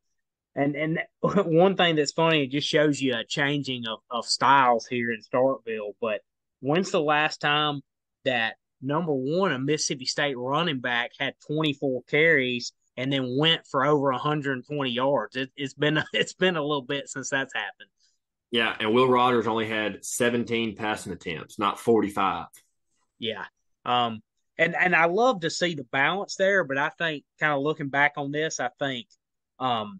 and one thing that's funny, it just shows you a changing of styles here in Starkville. But when's the last time that number one, a Mississippi State running back had 24 carries and then went for over 120 yards? It's been it's been a little bit since that's happened. Yeah, and Will Rogers only had 17 passing attempts, not 45. Yeah. Um, and I love to see the balance there, but I think kind of looking back on this, um,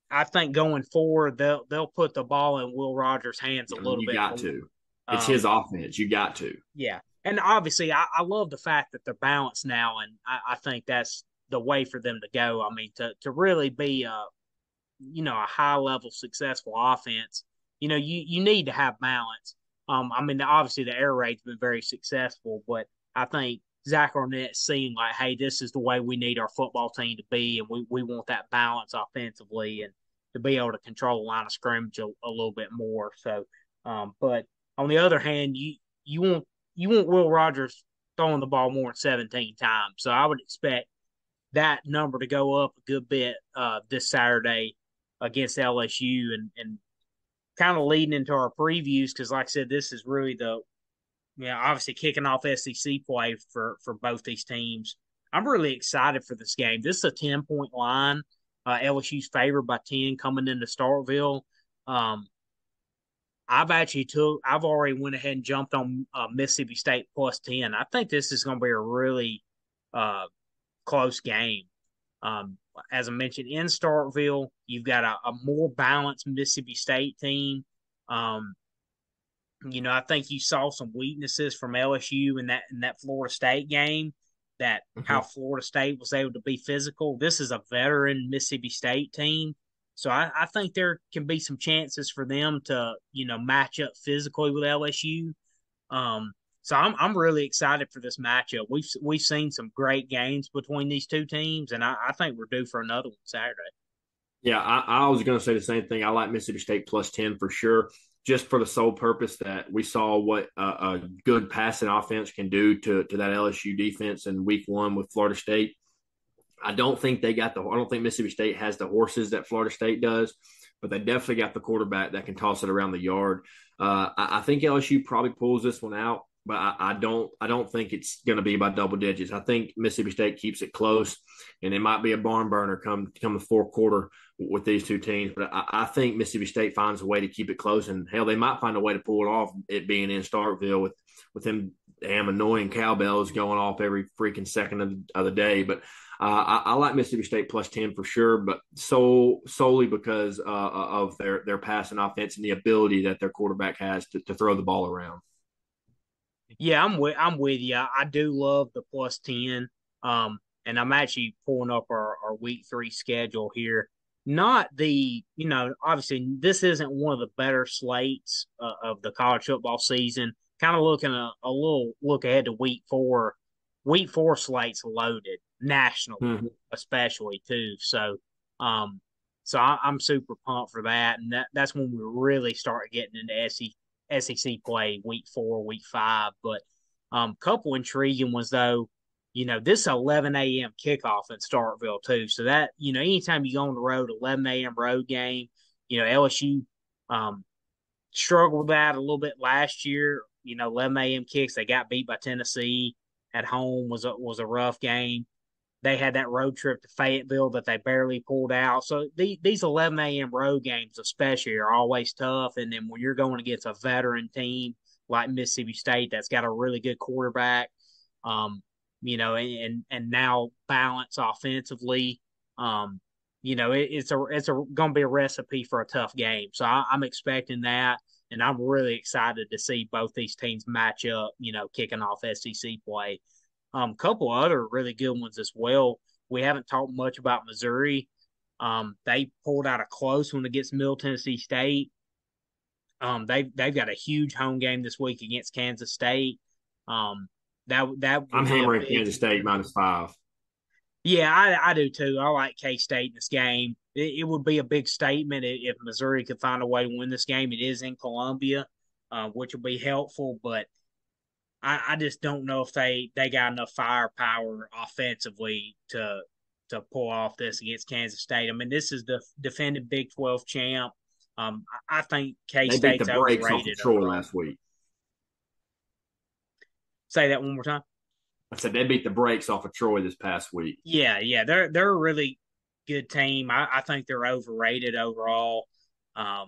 I think going forward they'll put the ball in Will Rogers' hands a I mean, little you bit got more. to. It's his Um, offense. You got to. yeah, and obviously I love the fact that they're balanced now, and I think that's the way for them to go. I mean, to really be a high level successful offense, you need to have balance. I mean, obviously the air raid's been very successful, but I think Zach Arnett's seen like, hey, this is the way we need our football team to be, and we want that balance offensively and to be able to control the line of scrimmage a little bit more. So, but On the other hand, you want you want Will Rogers throwing the ball more than 17 times. So I would expect that number to go up a good bit this Saturday against LSU, and kind of leading into our previews because, like I said, this is really the obviously kicking off SEC play for both these teams. I'm really excited for this game. This is a 10-point line. LSU's favored by 10 coming into Starkville. Um, I've already went ahead and jumped on Mississippi State plus 10. I think this is going to be a really uh, close game. Um, as I mentioned, in Starkville, you've got a more balanced Mississippi State team. Um, I think you saw some weaknesses from LSU in that Florida State game. That how Mhm. Florida State was able to be physical. This is a veteran Mississippi State team, so I think there can be some chances for them to match up physically with LSU. Um, so I'm really excited for this matchup. We've seen some great games between these two teams, and I think we're due for another one Saturday. Yeah, I was going to say the same thing. I like Mississippi State plus 10 for sure, just for the sole purpose that we saw what a good passing offense can do to that LSU defense in week one with Florida State. I don't think I don't think Mississippi State has the horses that Florida State does, but they definitely got the quarterback that can toss it around the yard. I think LSU probably pulls this one out, but I don't think it's going to be by double digits. I think Mississippi State keeps it close, and it might be a barn burner come the fourth quarter with these two teams. But I think Mississippi State finds a way to keep it close, and hell, they might find a way to pull it off. It being in Starkville with them damn annoying cowbells going off every freaking second of the day, but. I like Mississippi State plus 10 for sure, but solely because of their passing offense and the ability that their quarterback has to throw the ball around. Yeah, I'm with you. I do love the plus 10. And I'm actually pulling up our week 3 schedule here. Not obviously this isn't one of the better slates of the college football season. Kind of looking a little look ahead to week 4. Week 4 slates loaded nationally, Mm-hmm. especially too. Um, I'm super pumped for that, and that's when we really start getting into SEC play week 4, week 5. But couple intriguing ones though. This 11 a.m. kickoff in Starkville too. So that anytime you go on the road, 11 a.m. road game. LSU um, struggled with that a little bit last year. 11 a.m. kicks. They got beat by Tennessee at home. Was a rough game. They had that road trip to Fayetteville that they barely pulled out. So these 11 a.m. road games, especially, are always tough. And then when you're going against a veteran team like Mississippi State that's got a really good quarterback, and now balance offensively, it's going to be a recipe for a tough game. So I'm expecting that, and I'm really excited to see both these teams match up. Kicking off SEC play. Couple other really good ones as well. We haven't talked much about Missouri. They pulled out a close one against Middle Tennessee State. They've got a huge home game this week against Kansas State. Um, that I'm would be a hammering big. Kansas State minus 5. Yeah, I do too. I like K State in this game. It would be a big statement if Missouri could find a way to win this game. It is in Columbia, which will be helpful, but I just don't know if they got enough firepower offensively to pull off this against Kansas State. I mean, this is the defending Big 12 champ. I think K They beat the State's brakes off of overrated Troy overall. last week. Say that one more time. I said they beat the brakes off of Troy this past week. Yeah, they're a really good team. I think they're overrated overall. Um,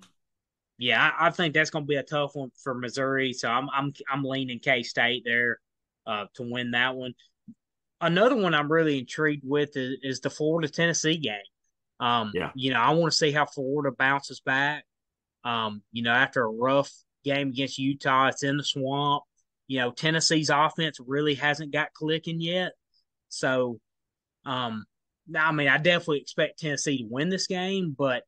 yeah, I think that's going to be a tough one for Missouri. So I'm leaning K State there to win that one. Another one I'm really intrigued with is the Florida Tennessee game. Yeah. I want to see how Florida bounces back. After a rough game against Utah, it's in the swamp. Tennessee's offense really hasn't got clicking yet. So, um, I mean, I definitely expect Tennessee to win this game, but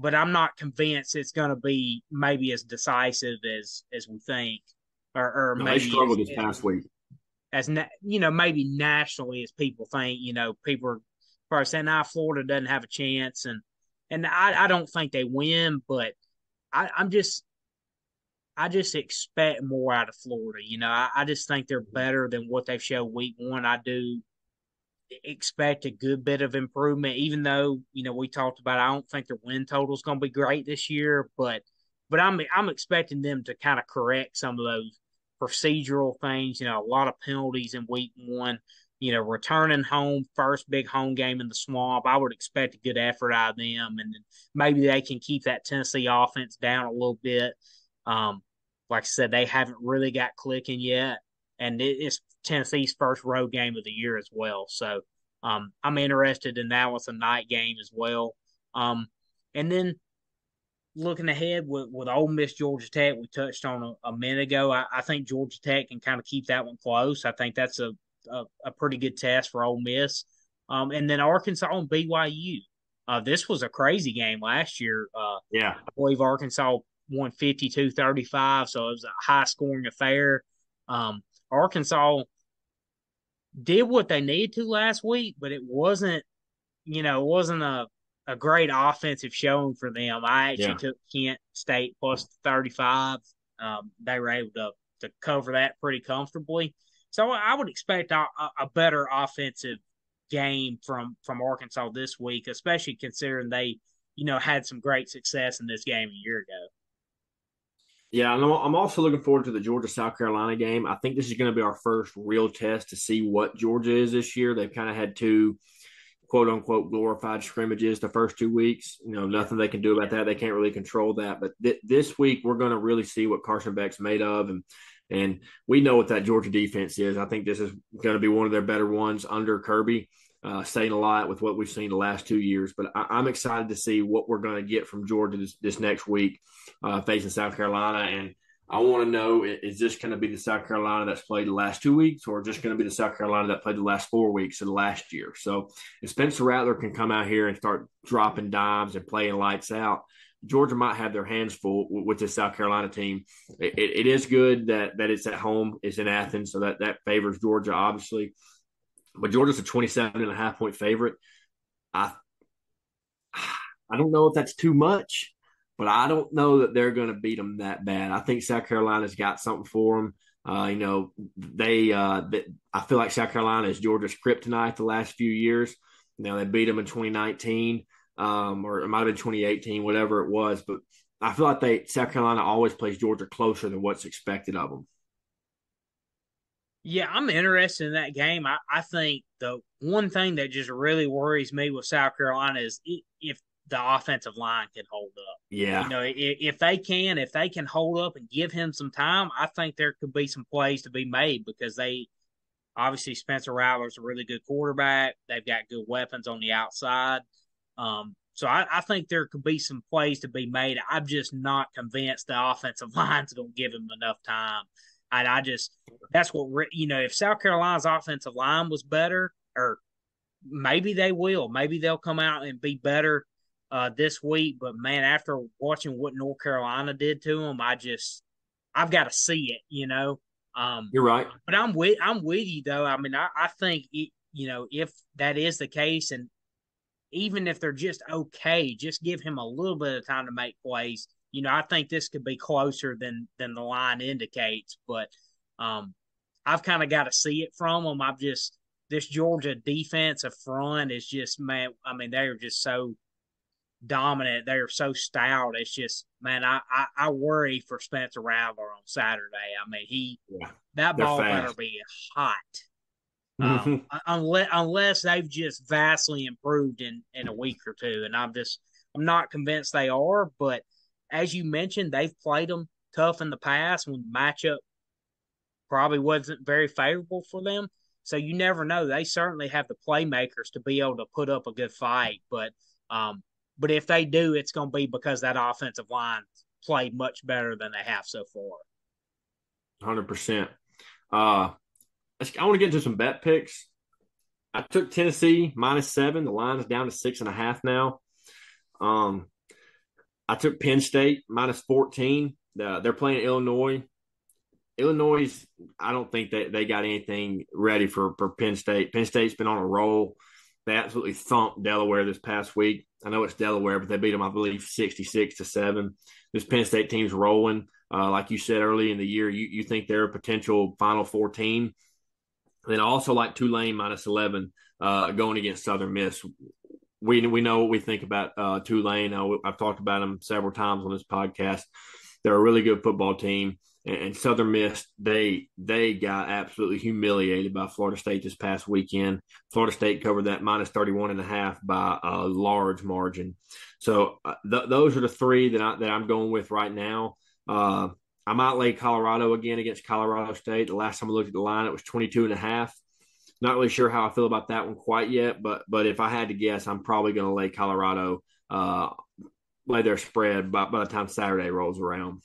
I'm not convinced it's going to be maybe as decisive as we think, or No, they maybe struggled this past week. maybe nationally as people think. People are probably saying, "Nah, Florida doesn't have a chance," and I don't think they win, but I'm just I just expect more out of Florida. I just think they're better than what they've shown week one. I do expect a good bit of improvement, even though, we talked about, I don't think their win total is going to be great this year, but I'm expecting them to kind of correct some of those procedural things, a lot of penalties in week one, returning home, first big home game in the swamp. I would expect a good effort out of them, and then maybe they can keep that Tennessee offense down a little bit. Um, like I said, they haven't really got clicking yet, and it's Tennessee's first road game of the year as well. So I'm interested in that. It's a night game as well. And then looking ahead with Ole Miss, Georgia Tech, we touched on a minute ago. I think Georgia Tech can kind of keep that one close. I think that's a pretty good test for Ole Miss. And then Arkansas and BYU. This was a crazy game last year. Yeah. I believe Arkansas won 52-35, so it was a high scoring affair. Arkansas did what they needed to last week, but it wasn't a great offensive showing for them. I actually Yeah. took Kent State plus 35. They were able to cover that pretty comfortably. So I would expect a better offensive game from Arkansas this week, especially considering they, had some great success in this game a year ago. Yeah, and I'm also looking forward to the Georgia South Carolina game. I think this is going to be our first real test to see what Georgia is this year. They've kind of had two quote unquote glorified scrimmages the first 2 weeks. Nothing they can do about that. They can't really control that. But this week, we're going to really see what Carson Beck's made of. And we know what that Georgia defense is. I think this is going to be one of their better ones under Kirby. Saying a lot with what we've seen the last 2 years. But I'm excited to see what we're going to get from Georgia this next week facing South Carolina. And I want to know, is this going to be the South Carolina that's played the last 2 weeks, or just going to be the South Carolina that played the last 4 weeks of the last year? So if Spencer Rattler can come out here and start dropping dimes and playing lights out, Georgia might have their hands full with this South Carolina team. It is good that it's at home. It's in Athens, so that favors Georgia, obviously. But Georgia's a 27.5 point favorite. I don't know if that's too much, but I don't know that they're going to beat them that bad. I think South Carolina's got something for them. I feel like South Carolina is Georgia's kryptonite the last few years. They beat them in 2019, or it might have been 2018, whatever it was. But I feel like South Carolina always plays Georgia closer than what's expected of them. Yeah, I'm interested in that game. I think the one thing that just really worries me with South Carolina is if the offensive line can hold up. Yeah. If they can hold up and give him some time, I think there could be some plays to be made because they obviously Spencer Rattler's a really good quarterback. They've got good weapons on the outside. So I think there could be some plays to be made. I'm just not convinced the offensive line's going to give him enough time. And that's what, if South Carolina's offensive line was better, or maybe they will, maybe they'll come out and be better this week. But man, after watching what North Carolina did to them, I've got to see it. You're right. But I'm with you though. I mean, I think if that is the case, and even if they're just okay, just give him a little bit of time to make plays. I think this could be closer than the line indicates, but I've kind of got to see it from them. This Georgia defensive front is just, man. I mean, they're just so dominant. They're so stout. It's just, man, I worry for Spencer Rattler on Saturday. I mean, that ball better be hot. Unless they've just vastly improved in a week or two, and I'm not convinced they are. But as you mentioned, they've played them tough in the past when the matchup probably wasn't very favorable for them. So you never know. They certainly have the playmakers to be able to put up a good fight. But if they do, it's going to be because that offensive line played much better than they have so far. 100%. I want to get into some bet picks. I took Tennessee -7. The line is down to 6.5 now. I took Penn State -14. They're playing Illinois. Illinois, I don't think that they got anything ready for Penn State. Penn State's been on a roll. They absolutely thumped Delaware this past week. I know it's Delaware, but they beat them, I believe, 66-7. This Penn State team's rolling. Like you said early in the year, you think they're a potential Final Four team. Then I also like Tulane -11 going against Southern Miss. We know what we think about Tulane. I've talked about them several times on this podcast. They're a really good football team. And Southern Miss, they got absolutely humiliated by Florida State this past weekend. Florida State covered that -31.5 by a large margin. So those are the three that I'm going with right now. I might lay Colorado again against Colorado State. The last time I looked at the line, it was 22.5. Not really sure how I feel about that one quite yet, but if I had to guess, I'm probably going to lay Colorado, lay their spread by the time Saturday rolls around.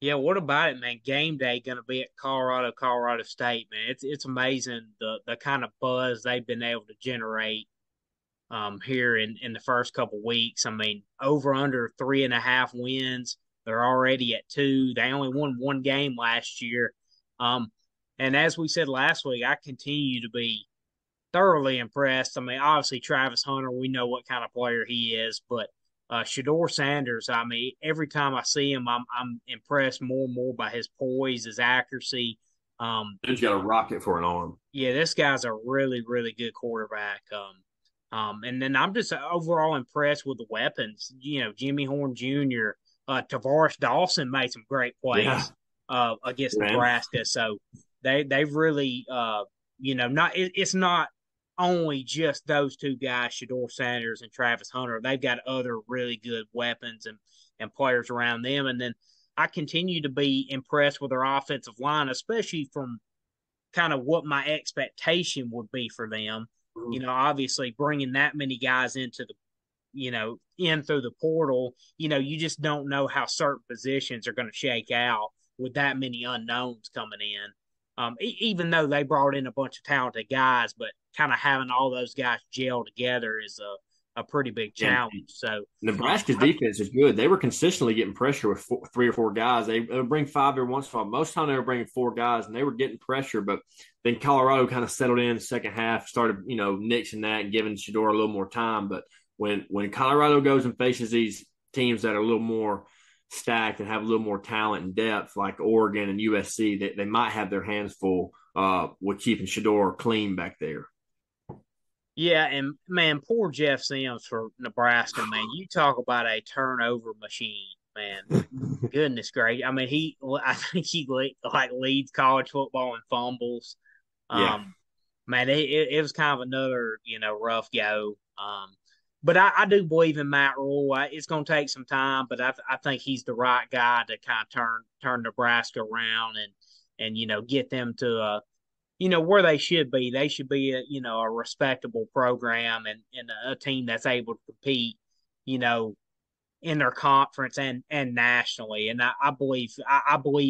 Yeah, what about it, man? Game day going to be at Colorado State, man. It's amazing the kind of buzz they've been able to generate here in the first couple weeks. I mean, over under 3.5 wins. They're already at 2. They only won one game last year. And as we said last week, I continue to be thoroughly impressed. I mean, obviously Travis Hunter, we know what kind of player he is, but Shador Sanders, I mean, every time I see him, I'm impressed more and more by his poise, his accuracy. He's got a rocket for an arm. Yeah, this guy's a really, really good quarterback. And then I'm just overall impressed with the weapons. You know, Jimmy Horn Jr., Tavares Dawson made some great Yeah, plays against man. Nebraska. So they've really, it's not only just those two guys, Shador Sanders and Travis Hunter. They've got other really good weapons and players around them. And then I continue to be impressed with their offensive line, especially from kind of what my expectation would be for them. You know, obviously bringing that many guys into the, in through the portal, you just don't know how certain positions are going to shake out with that many unknowns coming in. Even though they brought in a bunch of talented guys, but kind of having all those guys gel together is a pretty big And challenge. So, Nebraska's defense is good. They were consistently getting pressure with 3 or 4 guys. They would bring 5 every once in a while. Most of the time they were bringing 4 guys, and they were getting pressure. But then Colorado kind of settled in the second half, started nixing that and giving Shador a little more time. But when Colorado goes and faces these teams that are a little more stacked and have a little more talent and depth, like Oregon and USC, they might have their hands full with keeping Shador clean back there. yeah, and man, poor Jeff Sims for Nebraska, man. You talk about a turnover machine, man. Goodness gracious! I mean, I think he like leads college football in fumbles. Yeah. Um, man, it was kind of another rough go. But I do believe in Matt Rule. It's going to take some time, but I think he's the right guy to kind of turn Nebraska around and get them to where they should be. They should be a respectable program and a team that's able to compete, you know, in their conference and nationally. And I believe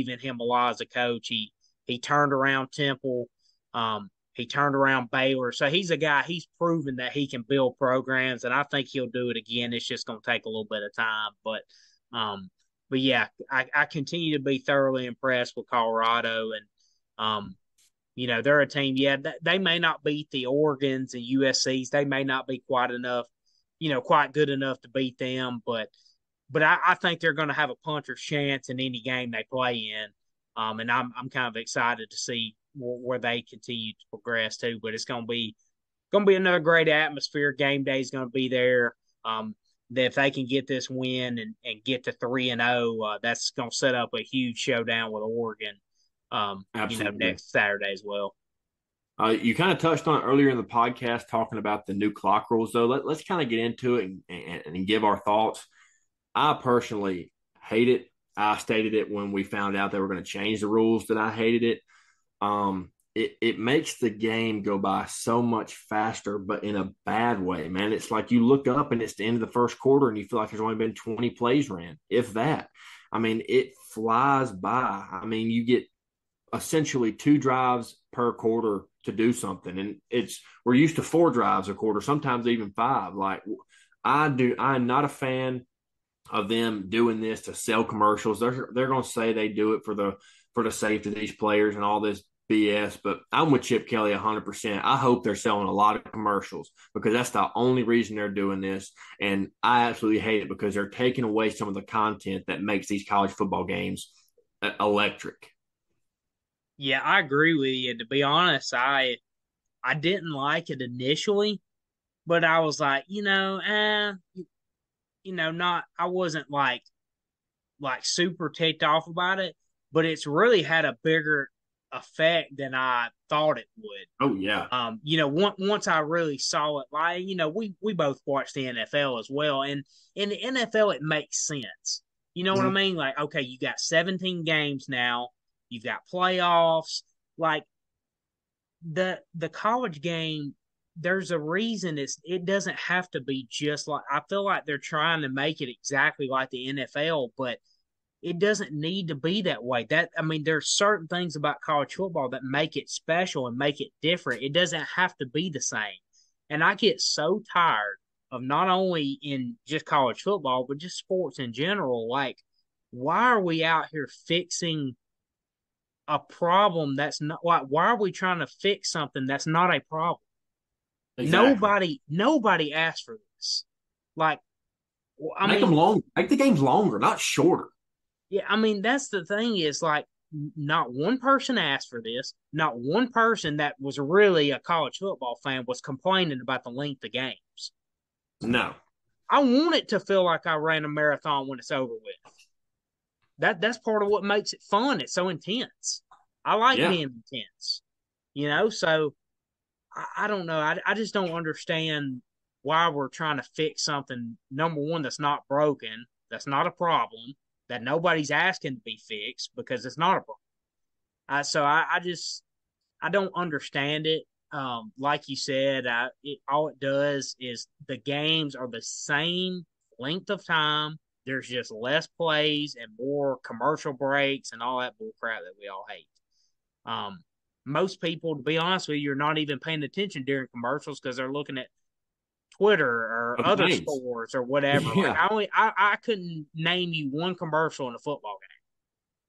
in him a lot as a coach. He turned around Temple. He turned around Baylor. So he's a guy, he's proven that he can build programs, and I think he'll do it again. It's just going to take a little bit of time. But yeah, I continue to be thoroughly impressed with Colorado. And, they're a team, yeah, they may not beat the Oregons and USCs. They may not be quite enough, quite good enough to beat them. But I think they're going to have a puncher's chance in any game they play in. And I'm kind of excited to see where they continue to progress too. But it's going to be another great atmosphere. Game day is going to be there. That if they can get this win and get to 3-0, that's going to set up a huge showdown with Oregon. Absolutely. Next Saturday as well. You kind of touched on it earlier in the podcast, talking about the new clock rules. Though let's kind of get into it and give our thoughts. I personally hate it. I stated it when we found out they were going to change the rules that I hated it. It makes the game go by so much faster, but in a bad way, man. It's like you look up and it's the end of the first quarter and you feel like there's only been 20 plays ran, if that. I mean, it flies by. I mean, you get essentially 2 drives per quarter to do something. And we're used to 4 drives a quarter, sometimes even 5. Like I'm not a fan of them doing this to sell commercials. They're going to say they do it for the safety of these players and all this BS, but I'm with Chip Kelly 100%. I hope they're selling a lot of commercials because that's the only reason they're doing this. And I absolutely hate it because they're taking away some of the content that makes these college football games electric. Yeah, I agree with you. To be honest, I didn't like it initially, but I was like, not I wasn't like super ticked off about it, but it's really had a bigger effect than I thought it would. Oh, yeah. Once I really saw it, like we both watched the NFL as well, and in the NFL it makes sense. You know what I Mhm. mean? Like, okay, you got 17 games now, you've got playoffs, like the college game. There's a reason it doesn't have to be just like I feel like they're trying to make it exactly like the NFL, but it doesn't need to be that way. There's certain things about college football that make it special and make it different. It doesn't have to be the same. And I get so tired of not only in just college football, but just sports in general. Like, why are we out here fixing a problem that's not like, why are we trying to fix something that's not a problem? Exactly. Nobody asked for this. Like, I Make them mean, long. Make the games longer, not shorter. yeah, that's the thing is like not one person asked for this. Not one person that was really a college football fan was complaining about the length of games. No. I want it to feel like I ran a marathon when it's over with. That's part of what makes it fun. It's so intense. I like Yeah. being intense, so I don't know. I just don't understand why we're trying to fix something, number one, that's not broken, that's not a problem, that nobody's asking to be fixed because it's not a problem. I don't understand it. Like you said, all it does is the games are the same length of time. There's just less plays and more commercial breaks and all that bull crap that we all hate. Um, Most people, to be honest with you, are not even paying attention during commercials because they're looking at Twitter or Of the other games. sports or whatever. Like Yeah. I couldn't name you one commercial in a football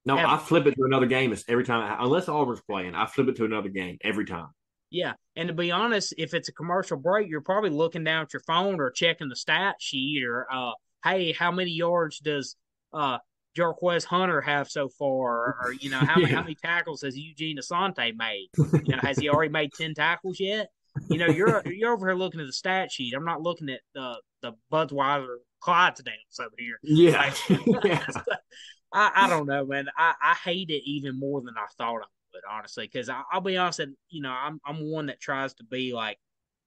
No, game I ever. flip it to another game every time. Unless Auburn's playing, I flip it to another game every time. Yeah, and to be honest, if it's a commercial break, you're probably looking down at your phone or checking the stat sheet or hey, how many yards does uh Jarquez Hunter have so far? Or how Yeah. many tackles has Eugene Asante made? Has he already made 10 tackles yet? You're over here looking at the stat sheet. I'm not looking at the Budweiser Clydesdales over here. Yeah. Like Yeah. I don't know, man. I hate it even more than I thought I would, honestly, because I'll be honest, and I'm one that tries to be like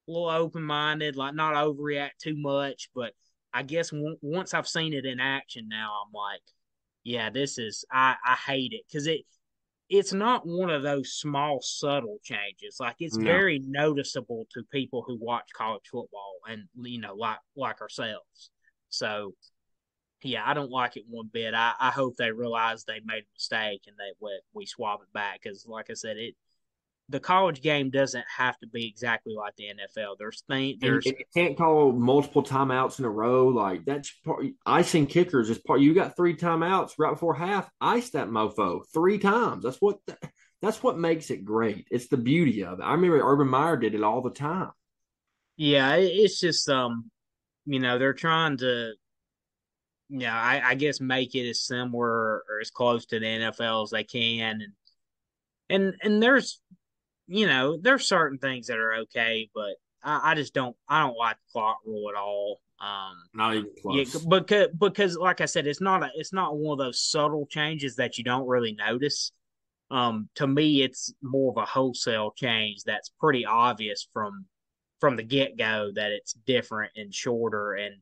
a little open minded, like not overreact too much. But I guess once I've seen it in action, now I'm like, yeah, this is I hate it because it's not one of those small subtle changes. Like it's No. very noticeable to people who watch college football and like ourselves. So yeah, I don't like it one bit. I hope they realize they made a mistake and that we swap it back because, like I said, the college game doesn't have to be exactly like the NFL. And There's you can't call multiple timeouts in a row. Like that's part, icing kickers is part. You got three timeouts right before half. Ice that mofo three times. That's what makes it great. It's the beauty of it. I remember Urban Meyer did it all the time. yeah, it's just they're trying to I guess make it as similar or as close to the NFL as they can, and there's certain things that are okay, but I just don't like the clock rule at all. Not even Yeah, close. because like I said, it's not one of those subtle changes that you don't really notice. To me, it's more of a wholesale change that's pretty obvious from the get go that it's different and shorter, and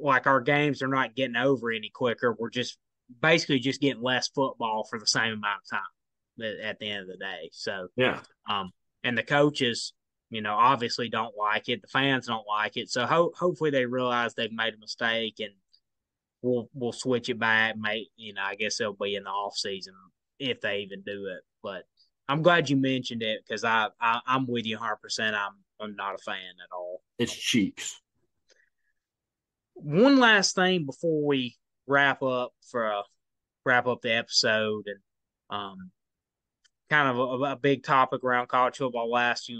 like our games are not getting over any quicker. We're just basically just getting less football for the same amount of time at the end of the day. So Yeah. um, and the coaches, obviously don't like it. The fans don't like it. So hopefully they realize they've made a mistake and we'll switch it back. I guess it'll be in the off season if they even do it. But I'm glad you mentioned it because I'm with you 100%. I'm not a fan at all. It's cheeks. One last thing before we wrap up wrap up the episode and um kind of a big topic around college football last,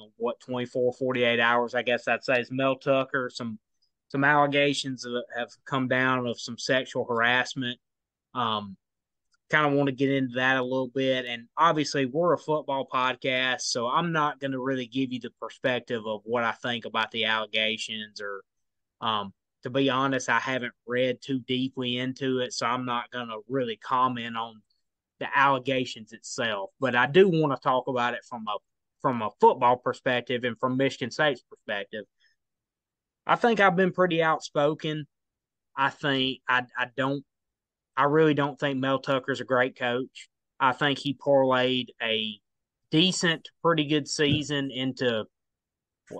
24, 48 hours, I guess I'd say, is Mel Tucker. Some allegations have come down of some sexual harassment. Um, Kind of want to get into that a little bit. And obviously, we're a football podcast, so I'm not going to really give you the perspective of what I think about the allegations or, to be honest, I haven't read too deeply into it, so I'm not going to really comment on the allegations itself. But I do want to talk about it from a football perspective and from Michigan State's perspective. I think I've been pretty outspoken. I think I really don't think Mel Tucker's a great coach. I think he parlayed a decent, pretty good season into,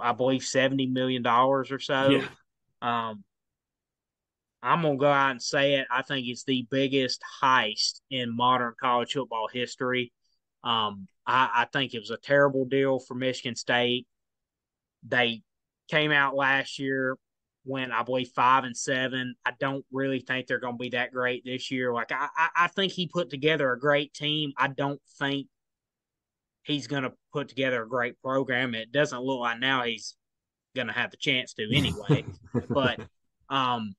I believe, $70 million or so. Yeah. Um, I'm gonna go out and say it. I think it's the biggest heist in modern college football history. I think it was a terrible deal for Michigan State. They came out last year, went I believe 5-7. I don't really think they're going to be that great this year. Like I think he put together a great team. I don't think he's going to put together a great program. It doesn't look like now he's going to have the chance to anyway. But um,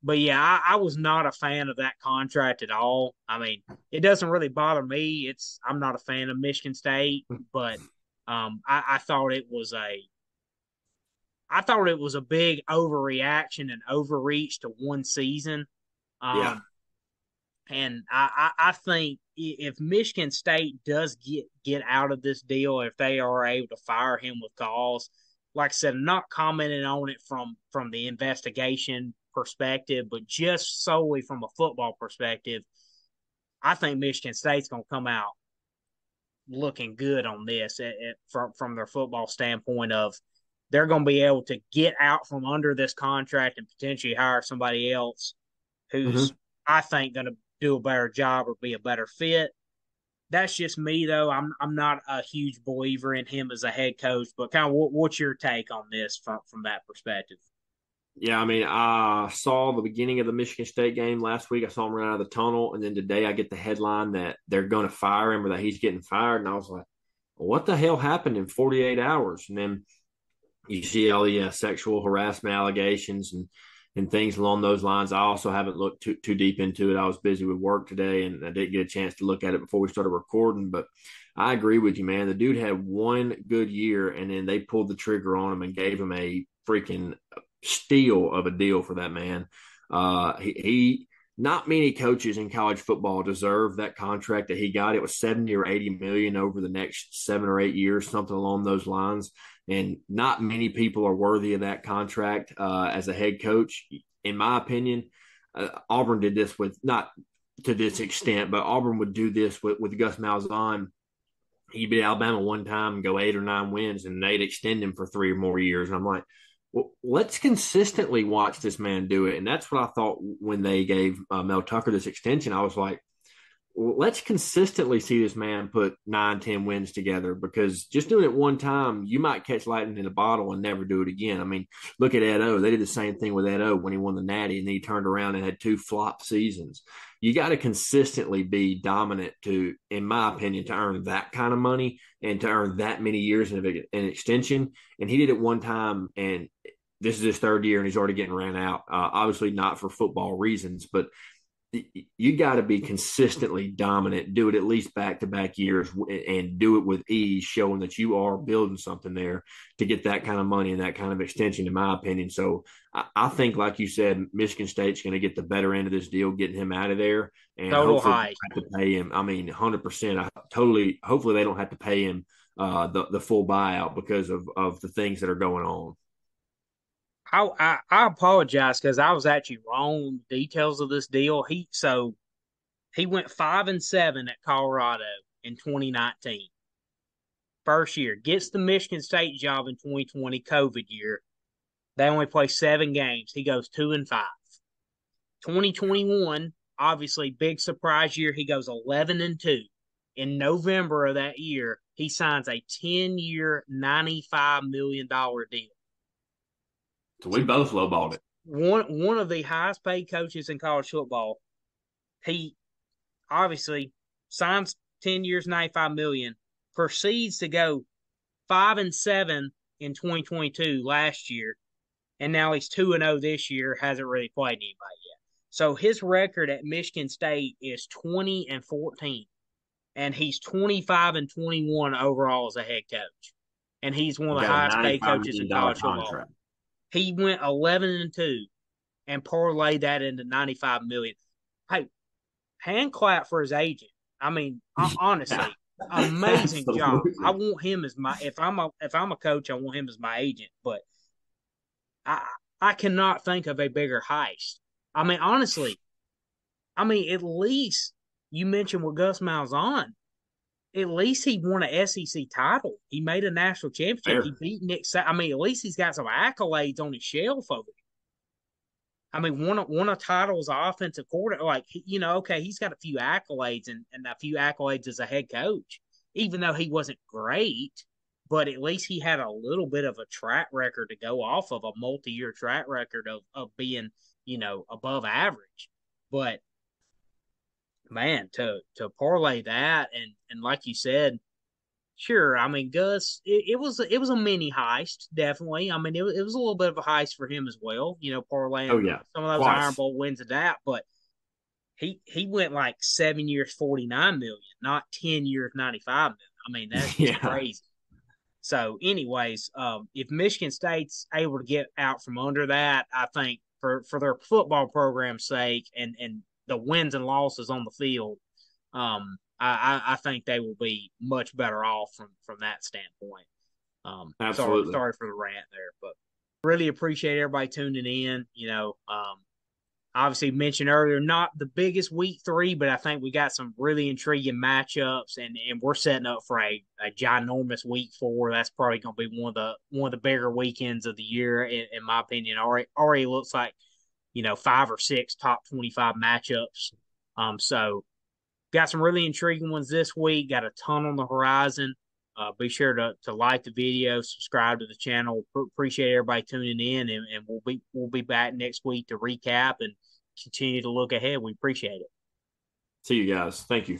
but yeah, I was not a fan of that contract at all. I mean, it doesn't really bother me. I'm not a fan of Michigan State, but I thought it was a big overreaction and overreach to one season. Yeah. Um, and I think if Michigan State does get out of this deal, if they are able to fire him with cause, like I said, I'm not commenting on it from the investigation perspective, but just solely from a football perspective, I think Michigan State's going to come out looking good on this from their football standpoint of they're going to be able to get out from under this contract and potentially hire somebody else who's, Mm-hmm. I think, going to do a better job or be a better fit. That's just me, though. I'm not a huge believer in him as a head coach, but kind of what's your take on this from that perspective? Yeah, I mean, I saw the beginning of the Michigan State game last week. I saw him run out of the tunnel, and then today I get the headline that they're going to fire him or that he's getting fired, and I was like, "What the hell happened in 48 hours?" And then you see all the sexual harassment allegations and things along those lines. I also haven't looked too deep into it. I was busy with work today, and I didn't get a chance to look at it before we started recording. But I agree with you, man. The dude had one good year, and then they pulled the trigger on him and gave him a freaking steal of a deal for that man. He not many coaches in college football deserve that contract that he got. It was 70 or 80 million over the next 7 or 8 years, something along those lines. And not many people are worthy of that contract as a head coach, in my opinion. Auburn did this with not to this extent, but Auburn would do this with Gus Malzahn. He beat Alabama one time and go 8 or 9 wins, and they'd extend him for 3 or more years. And I'm like, well, let's consistently watch this man do it. And that's what I thought when they gave Mel Tucker this extension. I was like, well, let's consistently see this man put 9, 10 wins together, because just doing it one time, you might catch lightning in a bottle and never do it again. I mean, look at Ed O. They did the same thing with Ed O when he won the Natty, and then he turned around and had 2 flop seasons. You got to consistently be dominant to, in my opinion, to earn that kind of money and to earn that many years in an extension. And he did it one time, and this is his third year, and he's already getting ran out. Obviously, not for football reasons, but you got to be consistently dominant, do it at least back-to-back years, and do it with ease, showing that you are building something there to get that kind of money and that kind of extension, in my opinion. So I think, like you said, Michigan State's going to get the better end of this deal, getting him out of there, and Total hopefully high. they don't have to pay him. I mean, 100%. Hopefully they don't have to pay him the full buyout because of the things that are going on. I apologize because I was actually wrong on the details of this deal. He went 5-7 at Colorado in 2019. First year, gets the Michigan State job in 2020, COVID year. They only play 7 games. He goes 2-5. 2021, obviously big surprise year. He goes 11-2. In November of that year, he signs a 10-year, $95 million deal. So we both lowballed it. One of the highest paid coaches in college football. He obviously signs 10 years, 95 million. proceeds to go 5-7 in 2022 last year, and now he's 2-0 this year. Hasn't really played anybody yet. So his record at Michigan State is 20-14, and he's 25-21 overall as a head coach, and he's one of He's the got a highest paid $95 coaches in million college football. contract. He went 11-2 and parlayed that into 95 million. Hey, hand clap for his agent. I mean, honestly, amazing job. I Absolutely. want him as my if I'm a coach, I want him as my agent. But I I cannot think of a bigger heist. I mean, honestly, I mean at least you mentioned with Gus Malzahn. At least he won an SEC title. He made a national championship. He Fair. beat Nick. I mean, at least he's got some accolades on his shelf over here. I mean, won a title as an offensive coordinator. Like, okay, he's got a few accolades and a few accolades as a head coach, even though he wasn't great. But at least he had a little bit of a track record to go off of, a multi-year track record of being, above average. But man, to parlay that and like you said, sure. I mean, Gus, it was a mini heist, definitely. I mean, it was a little bit of a heist for him as well. Oh Parlaying yeah, some of those Iron twice. Bowl wins of that, but he went like 7 years, 49 million, not 10 years, 95 million. I mean, that's just Yeah, crazy. So, anyways, if Michigan State's able to get out from under that, I think for their football program's sake and the wins and losses on the field, I think they will be much better off from that standpoint. Sorry, absolutely. sorry for the rant there, but really appreciate everybody tuning in. Obviously mentioned earlier, not the biggest week 3, but I think we got some really intriguing matchups, and we're setting up for a ginormous week 4. That's probably going to be one of the bigger weekends of the year, in my opinion. Already looks like 5 or 6 top 25 matchups. So got some really intriguing ones this week. Got a ton on the horizon. Be sure to like the video, subscribe to the channel. Appreciate everybody tuning in, and we'll be back next week to recap and continue to look ahead. We appreciate it. See you guys. Thank you.